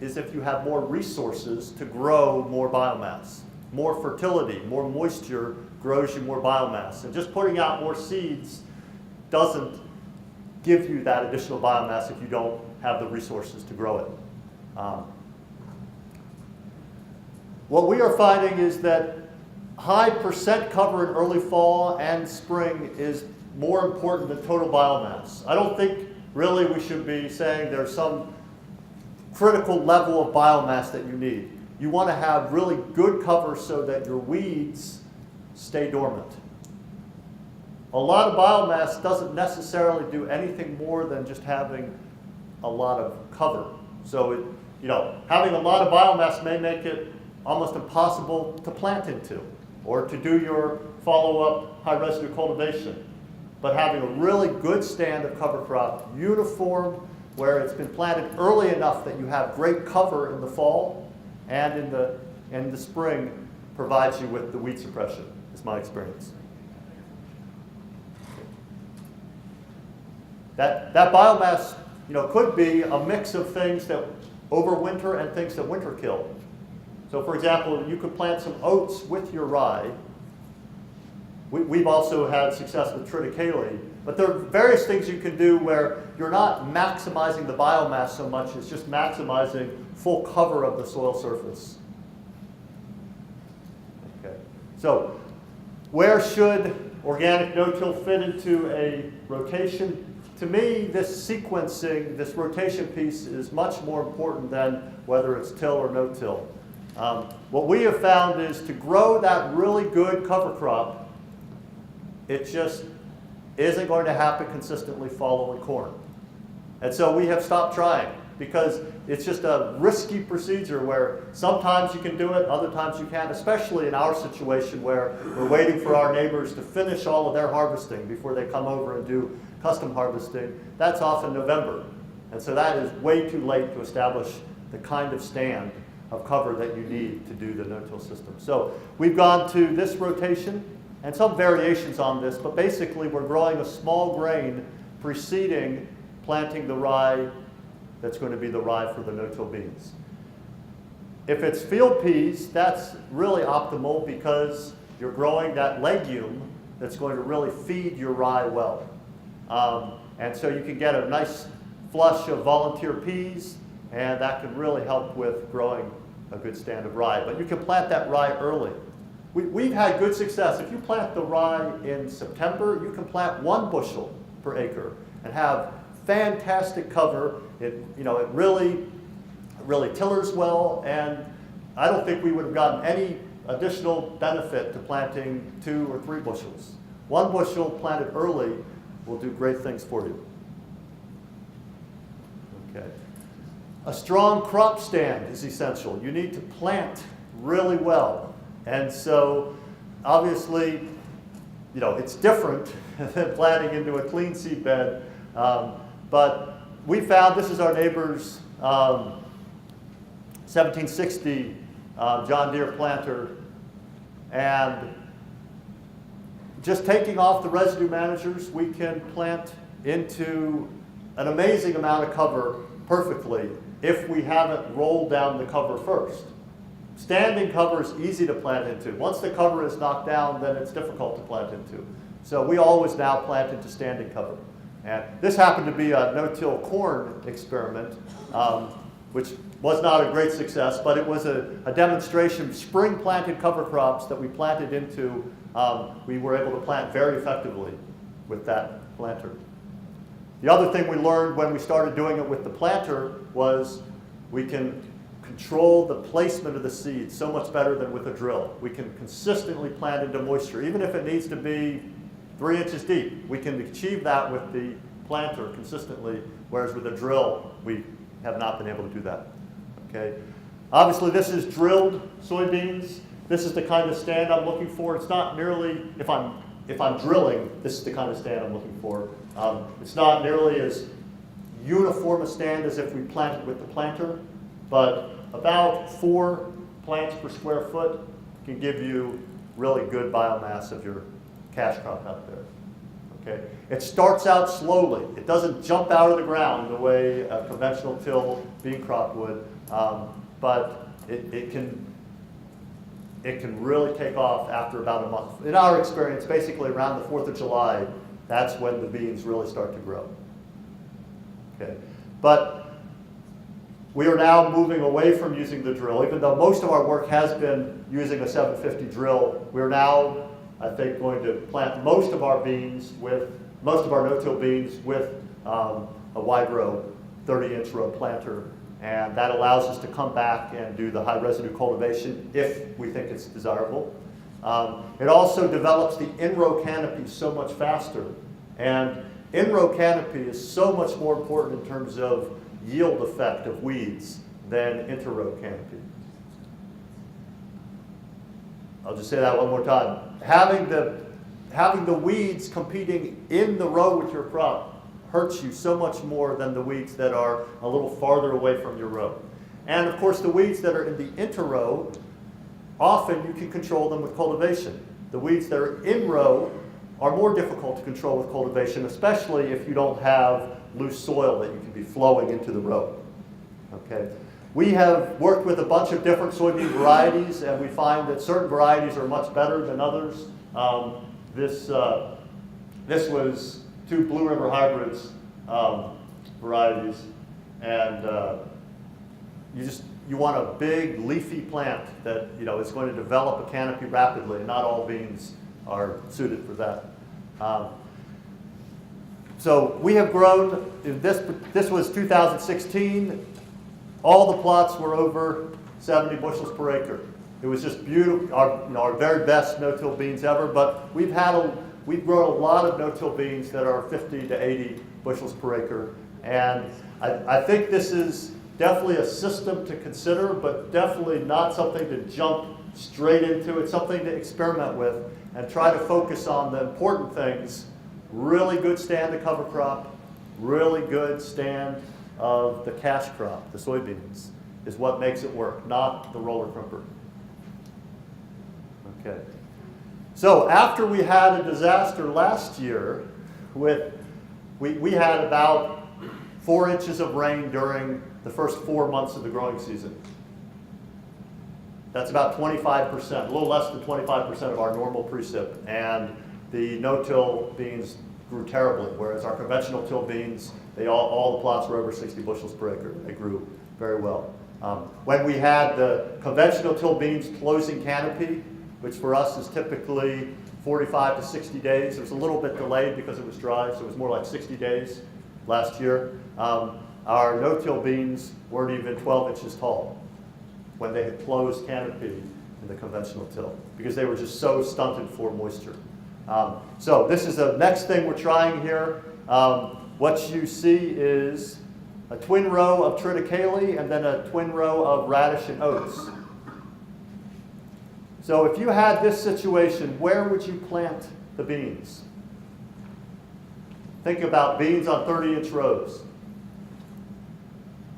is if you have more resources to grow more biomass. More fertility, more moisture grows you more biomass. And just putting out more seeds doesn't give you that additional biomass if you don't have the resources to grow it. What we are finding is that high percent cover in early fall and spring is more important than total biomass. I don't think really we should be saying there's some critical level of biomass that you need. You want to have really good cover so that your weeds stay dormant. A lot of biomass doesn't necessarily do anything more than just having a lot of cover. So having a lot of biomass may make it almost impossible to plant into or to do your follow-up high residue cultivation. But having a really good stand of cover crop, uniform, where it's been planted early enough that you have great cover in the fall and in the spring, provides you with the weed suppression, is my experience. That biomass could be a mix of things that overwinter and things that winter kill. So for example, you could plant some oats with your rye. We've also had success with triticale, but there are various things you can do where you're not maximizing the biomass so much, it's just maximizing full cover of the soil surface. Okay. So where should organic no-till fit into a rotation? To me, this sequencing, this rotation piece is much more important than whether it's till or no-till. What we have found is to grow that really good cover crop, it just isn't going to happen consistently following corn. And so we have stopped trying because it's just a risky procedure where sometimes you can do it, other times you can't, especially in our situation where we're waiting for our neighbors to finish all of their harvesting before they come over and do custom harvesting. That's often November. And so that is way too late to establish the kind of stand of cover that you need to do the no-till system. So we've gone to this rotation and some variations on this, but basically we're growing a small grain preceding planting the rye that's going to be the rye for the no-till beans. If it's field peas, that's really optimal because you're growing that legume that's going to really feed your rye well. And so you can get a nice flush of volunteer peas, and that can really help with growing a good stand of rye. But you can plant that rye early. We've had good success. If you plant the rye in September, you can plant 1 bushel per acre and have fantastic cover. It really tillers well, and I don't think we would have gotten any additional benefit to planting 2 or 3 bushels. 1 bushel planted early will do great things for you. Okay. A strong crop stand is essential. You need to plant really well. And so obviously, it's different than planting into a clean seed bed. But we found, this is our neighbor's 1760 John Deere planter, and just taking off the residue managers, we can plant into an amazing amount of cover perfectly if we haven't rolled down the cover first. Standing cover is easy to plant into. Once the cover is knocked down, then it's difficult to plant into. So we always now plant into standing cover. And this happened to be a no-till corn experiment, which was not a great success, but it was a demonstration of spring-planted cover crops that we planted into. We were able to plant very effectively with that planter. The other thing we learned when we started doing it with the planter was we can control the placement of the seeds so much better than with a drill. We can consistently plant into moisture, even if it needs to be 3 inches deep. We can achieve that with the planter consistently, whereas with a drill, we have not been able to do that. Okay? Obviously, this is drilled soybeans. This is the kind of stand I'm looking for. It's not nearly, if I'm drilling, this is the kind of stand I'm looking for. It's not nearly as uniform a stand as if we planted with the planter, but about 4 plants per square foot can give you really good biomass of your cash crop out there. Okay? It starts out slowly. It doesn't jump out of the ground the way a conventional till bean crop would, but it can really take off after about a month. In our experience, basically around the 4th of July, that's when the beans really start to grow. Okay. But we are now moving away from using the drill. Even though most of our work has been using a 750 drill, we're now, I think, going to plant most of our no-till beans with a wide row, 30-inch row planter. And that allows us to come back and do the high residue cultivation if we think it's desirable. It also develops the in-row canopy so much faster. And in-row canopy is so much more important in terms of yield effect of weeds than inter-row canopy. I'll just say that one more time. Having the weeds competing in the row with your crop hurts you so much more than the weeds that are a little farther away from your row. And of course, the weeds that are in the inter-row, often you can control them with cultivation. The weeds that are in row are more difficult to control with cultivation, especially if you don't have loose soil that you can be flowing into the row. Okay. We have worked with a bunch of different soybean varieties, and we find that certain varieties are much better than others. This was 2 Blue River hybrids varieties, and you want a big leafy plant that is going to develop a canopy rapidly, and not all beans are suited for that. So we have grown. This was 2016. All the plots were over 70 bushels per acre. It was just beautiful. Our very best no-till beans ever. But we've grown a lot of no-till beans that are 50 to 80 bushels per acre. And I think this is definitely a system to consider, but definitely not something to jump straight into. It's something to experiment with and try to focus on the important things. Really good stand of cover crop, really good stand of the cash crop, the soybeans, is what makes it work, not the roller crimper. Okay. So after we had a disaster last year we had about 4 inches of rain during the first 4 months of the growing season. That's about 25%, a little less than 25% of our normal precip. And the no-till beans grew terribly, whereas our conventional till beans, all the plots were over 60 bushels per acre. They grew very well. When we had the conventional till beans closing canopy, which for us is typically 45 to 60 days, it was a little bit delayed because it was dry, so it was more like 60 days last year. Our no-till beans weren't even 12 inches tall when they had closed canopy in the conventional till, because they were just so stunted for moisture. So this is the next thing we're trying here. What you see is a twin row of triticale and then a twin row of radish and oats. So if you had this situation, where would you plant the beans? Think about beans on 30-inch rows.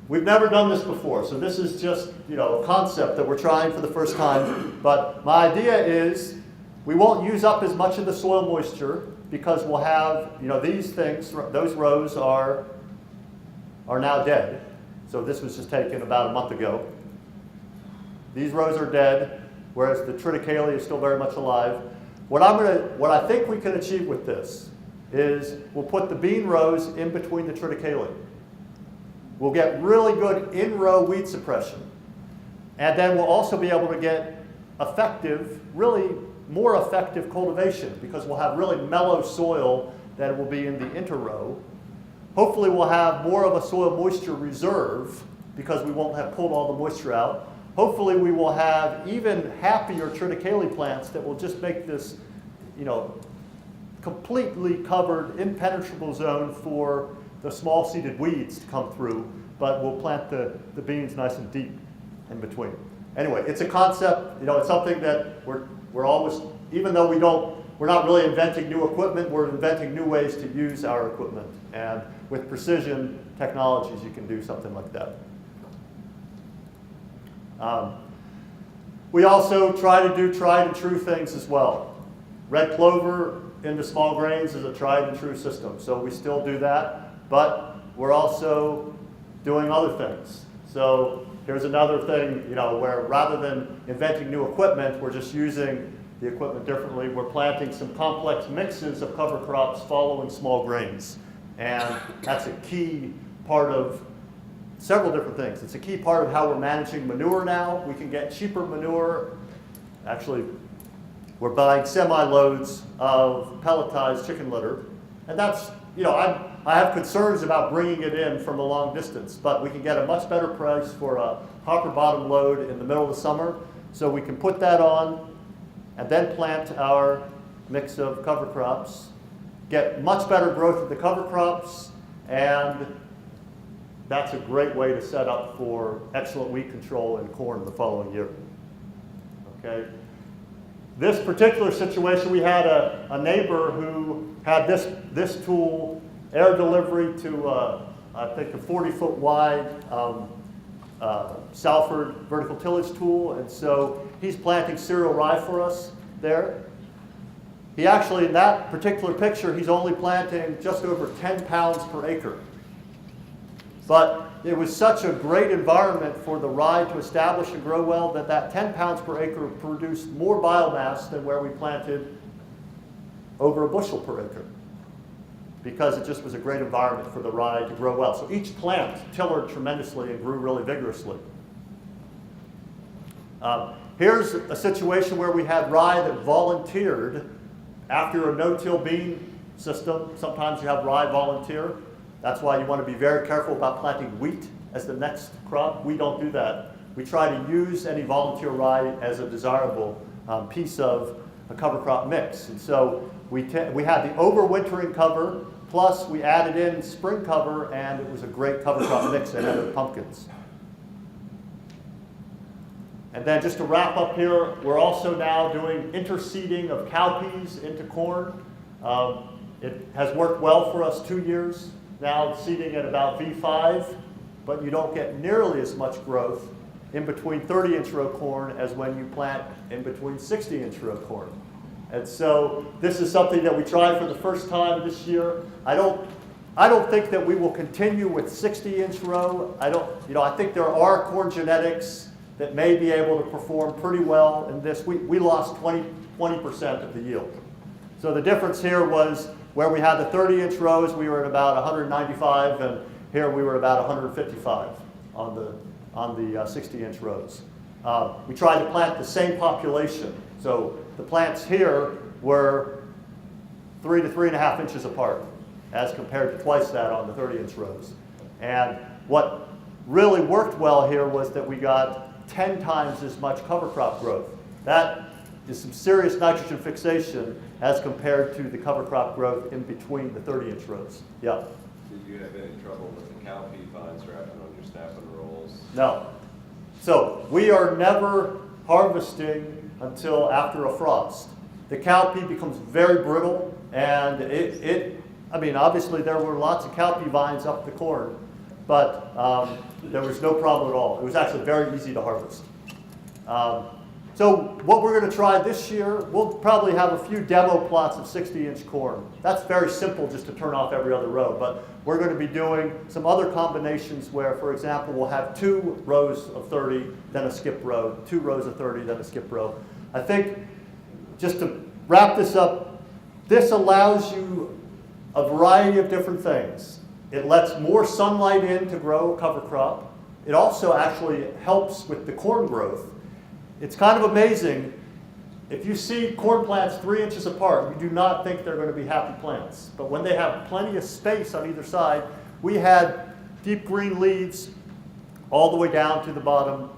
We've never done this before, so this is just a concept that we're trying for the first time. But my idea is we won't use up as much of the soil moisture because we'll have these things. Those rows are now dead. So this was just taken about a month ago. These rows are dead, whereas the triticale is still very much alive. What I think we can achieve with this is we'll put the bean rows in between the triticale. We'll get really good in-row weed suppression. And then we'll also be able to get really more effective cultivation because we'll have really mellow soil that will be in the inter-row. Hopefully we'll have more of a soil moisture reserve because we won't have pulled all the moisture out. Hopefully we will have even happier triticale plants that will just make this, completely covered, impenetrable zone for the small-seeded weeds to come through, but we'll plant the beans nice and deep. in between. Anyway, it's a concept, it's something that we're always, even though we're not really inventing new equipment, we're inventing new ways to use our equipment. And with precision technologies, you can do something like that. We also try to do tried and true things as well. Red clover into small grains is a tried and true system, so we still do that, but we're also doing other things. So here's another thing, where rather than inventing new equipment, we're just using the equipment differently. We're planting some complex mixes of cover crops following small grains. And that's a key part of several different things. It's a key part of how we're managing manure now. We can get cheaper manure. Actually, we're buying semi-loads of pelletized chicken litter. And that's, I have concerns about bringing it in from a long distance, but we can get a much better price for a hopper bottom load in the middle of the summer. So we can put that on and then plant our mix of cover crops, get much better growth of the cover crops, and that's a great way to set up for excellent weed control in corn the following year. Okay. This particular situation, we had a neighbor who had this tool, air delivery to, I think, a 40-foot wide Salford vertical tillage tool, and so he's planting cereal rye for us there. He actually, in that particular picture, he's only planting just over 10 pounds per acre. But it was such a great environment for the rye to establish and grow well that 10 pounds per acre produced more biomass than where we planted over a bushel per acre, because it just was a great environment for the rye to grow well. So each plant tillered tremendously and grew really vigorously. Here's a situation where we had rye that volunteered after a no-till bean system. Sometimes you have rye volunteer. That's why you want to be very careful about planting wheat as the next crop. We don't do that. We try to use any volunteer rye as a desirable piece of a cover crop mix. And so we had the overwintering cover, plus we added in spring cover, and it was a great cover crop mix ahead of pumpkins. And then just to wrap up here, we're also now doing interseeding of cowpeas into corn. It has worked well for us 2 years. Now seeding at about V5, but you don't get nearly as much growth in between 30-inch row corn as when you plant in between 60-inch row corn. And so this is something that we tried for the first time this year. I don't think that we will continue with 60-inch row. I think there are corn genetics that may be able to perform pretty well in this. We lost 20% of the yield. So the difference here was where we had the 30-inch rows, we were at about 195, and here we were about 155 on the 60-inch rows. We tried to plant the same population. So the plants here were 3 to 3.5 inches apart, as compared to twice that on the 30-inch rows. And what really worked well here was that we got 10 times as much cover crop growth. That is some serious nitrogen fixation as compared to the cover crop growth in between the 30-inch rows. Yeah? Did you have any trouble with the cowpea vines wrapping on your snapping rolls? No. So we are never harvesting until after a frost. The cowpea becomes very brittle, and obviously there were lots of cowpea vines up the corn, but there was no problem at all. It was actually very easy to harvest. So what we're going to try this year, we'll probably have a few demo plots of 60-inch corn. That's very simple just to turn off every other row, but we're going to be doing some other combinations where, for example, we'll have 2 rows of 30, then a skip row, 2 rows of 30, then a skip row. I think, just to wrap this up, this allows you a variety of different things. It lets more sunlight in to grow a cover crop. It also actually helps with the corn growth. It's kind of amazing. If you see corn plants 3 inches apart, you do not think they're going to be happy plants. But when they have plenty of space on either side, we had deep green leaves all the way down to the bottom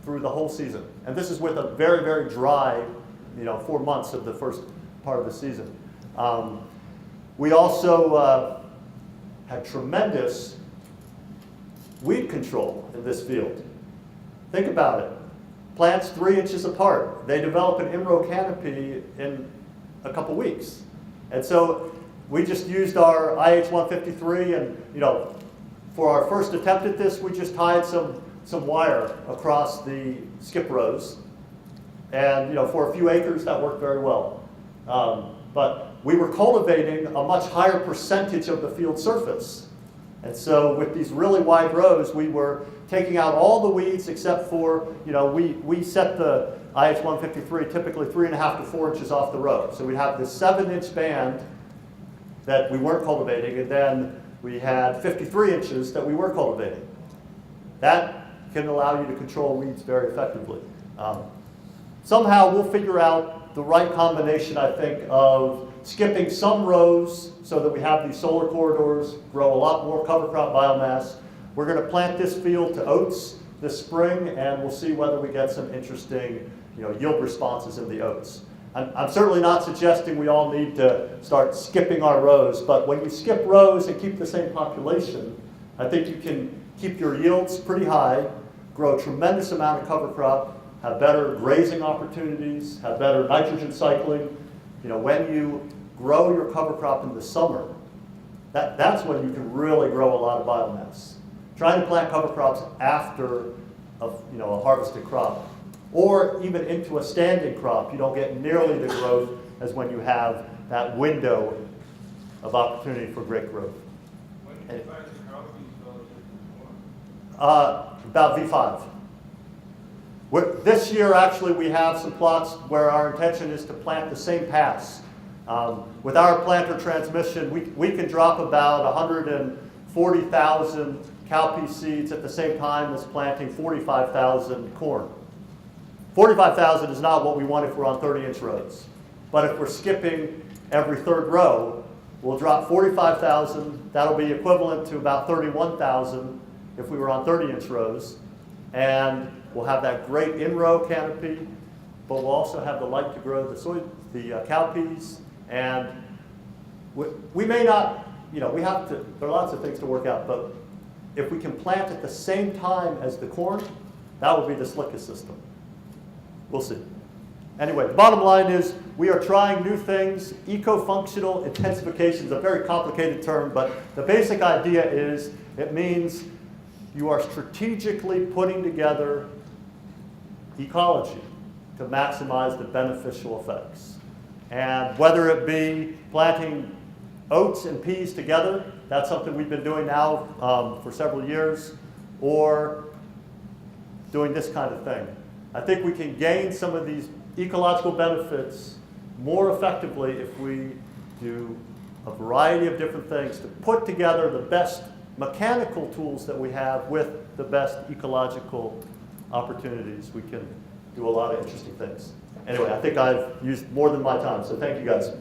through the whole season. And this is with a very, very dry, 4 months of the first part of the season. We also had tremendous weed control in this field. Think about it. Plants 3 inches apart. They develop an in-row canopy in a couple weeks. And so we just used our IH-153 and, for our first attempt at this, we just tied some wire across the skip rows. And, for a few acres, that worked very well. But we were cultivating a much higher percentage of the field surface. And so with these really wide rows, we were taking out all the weeds except for, we set the IH-153 typically 3.5 to 4 inches off the row. So we'd have this 7-inch band that we weren't cultivating, and then we had 53 inches that we were cultivating. That can allow you to control weeds very effectively. Somehow we'll figure out the right combination, I think, of skipping some rows so that we have these solar corridors, grow a lot more cover crop biomass. We're going to plant this field to oats this spring, and we'll see whether we get some interesting yield responses in the oats. I'm certainly not suggesting we all need to start skipping our rows, but when you skip rows and keep the same population, I think you can keep your yields pretty high, grow a tremendous amount of cover crop, have better grazing opportunities, have better nitrogen cycling. When you grow your cover crop in the summer, that's when you can really grow a lot of biomass. Trying to plant cover crops after a harvested crop, or even into a standing crop, you don't get nearly the growth as when you have that window of opportunity for great growth. When did you find the cowpeas relative to About V5. This year, actually, we have some plots where our intention is to plant the same pass. With our planter transmission, we can drop about 140,000 cowpea seeds at the same time as planting 45,000 corn. 45,000 is not what we want if we're on 30-inch rows. But if we're skipping every third row, we'll drop 45,000. That'll be equivalent to about 31,000 if we were on 30-inch rows. And we'll have that great in-row canopy, but we'll also have the light to grow the cowpeas. And we may not, we have to, there are lots of things to work out, but if we can plant at the same time as the corn, that would be the slickest system. We'll see. Anyway, the bottom line is we are trying new things. Eco-functional intensification is a very complicated term, but the basic idea is it means you are strategically putting together ecology to maximize the beneficial effects. And whether it be planting oats and peas together, that's something we've been doing now for several years, or doing this kind of thing. I think we can gain some of these ecological benefits more effectively if we do a variety of different things to put together the best mechanical tools that we have with the best ecological opportunities. We can do a lot of interesting things. Anyway, I think I've used more than my time, so thank you guys.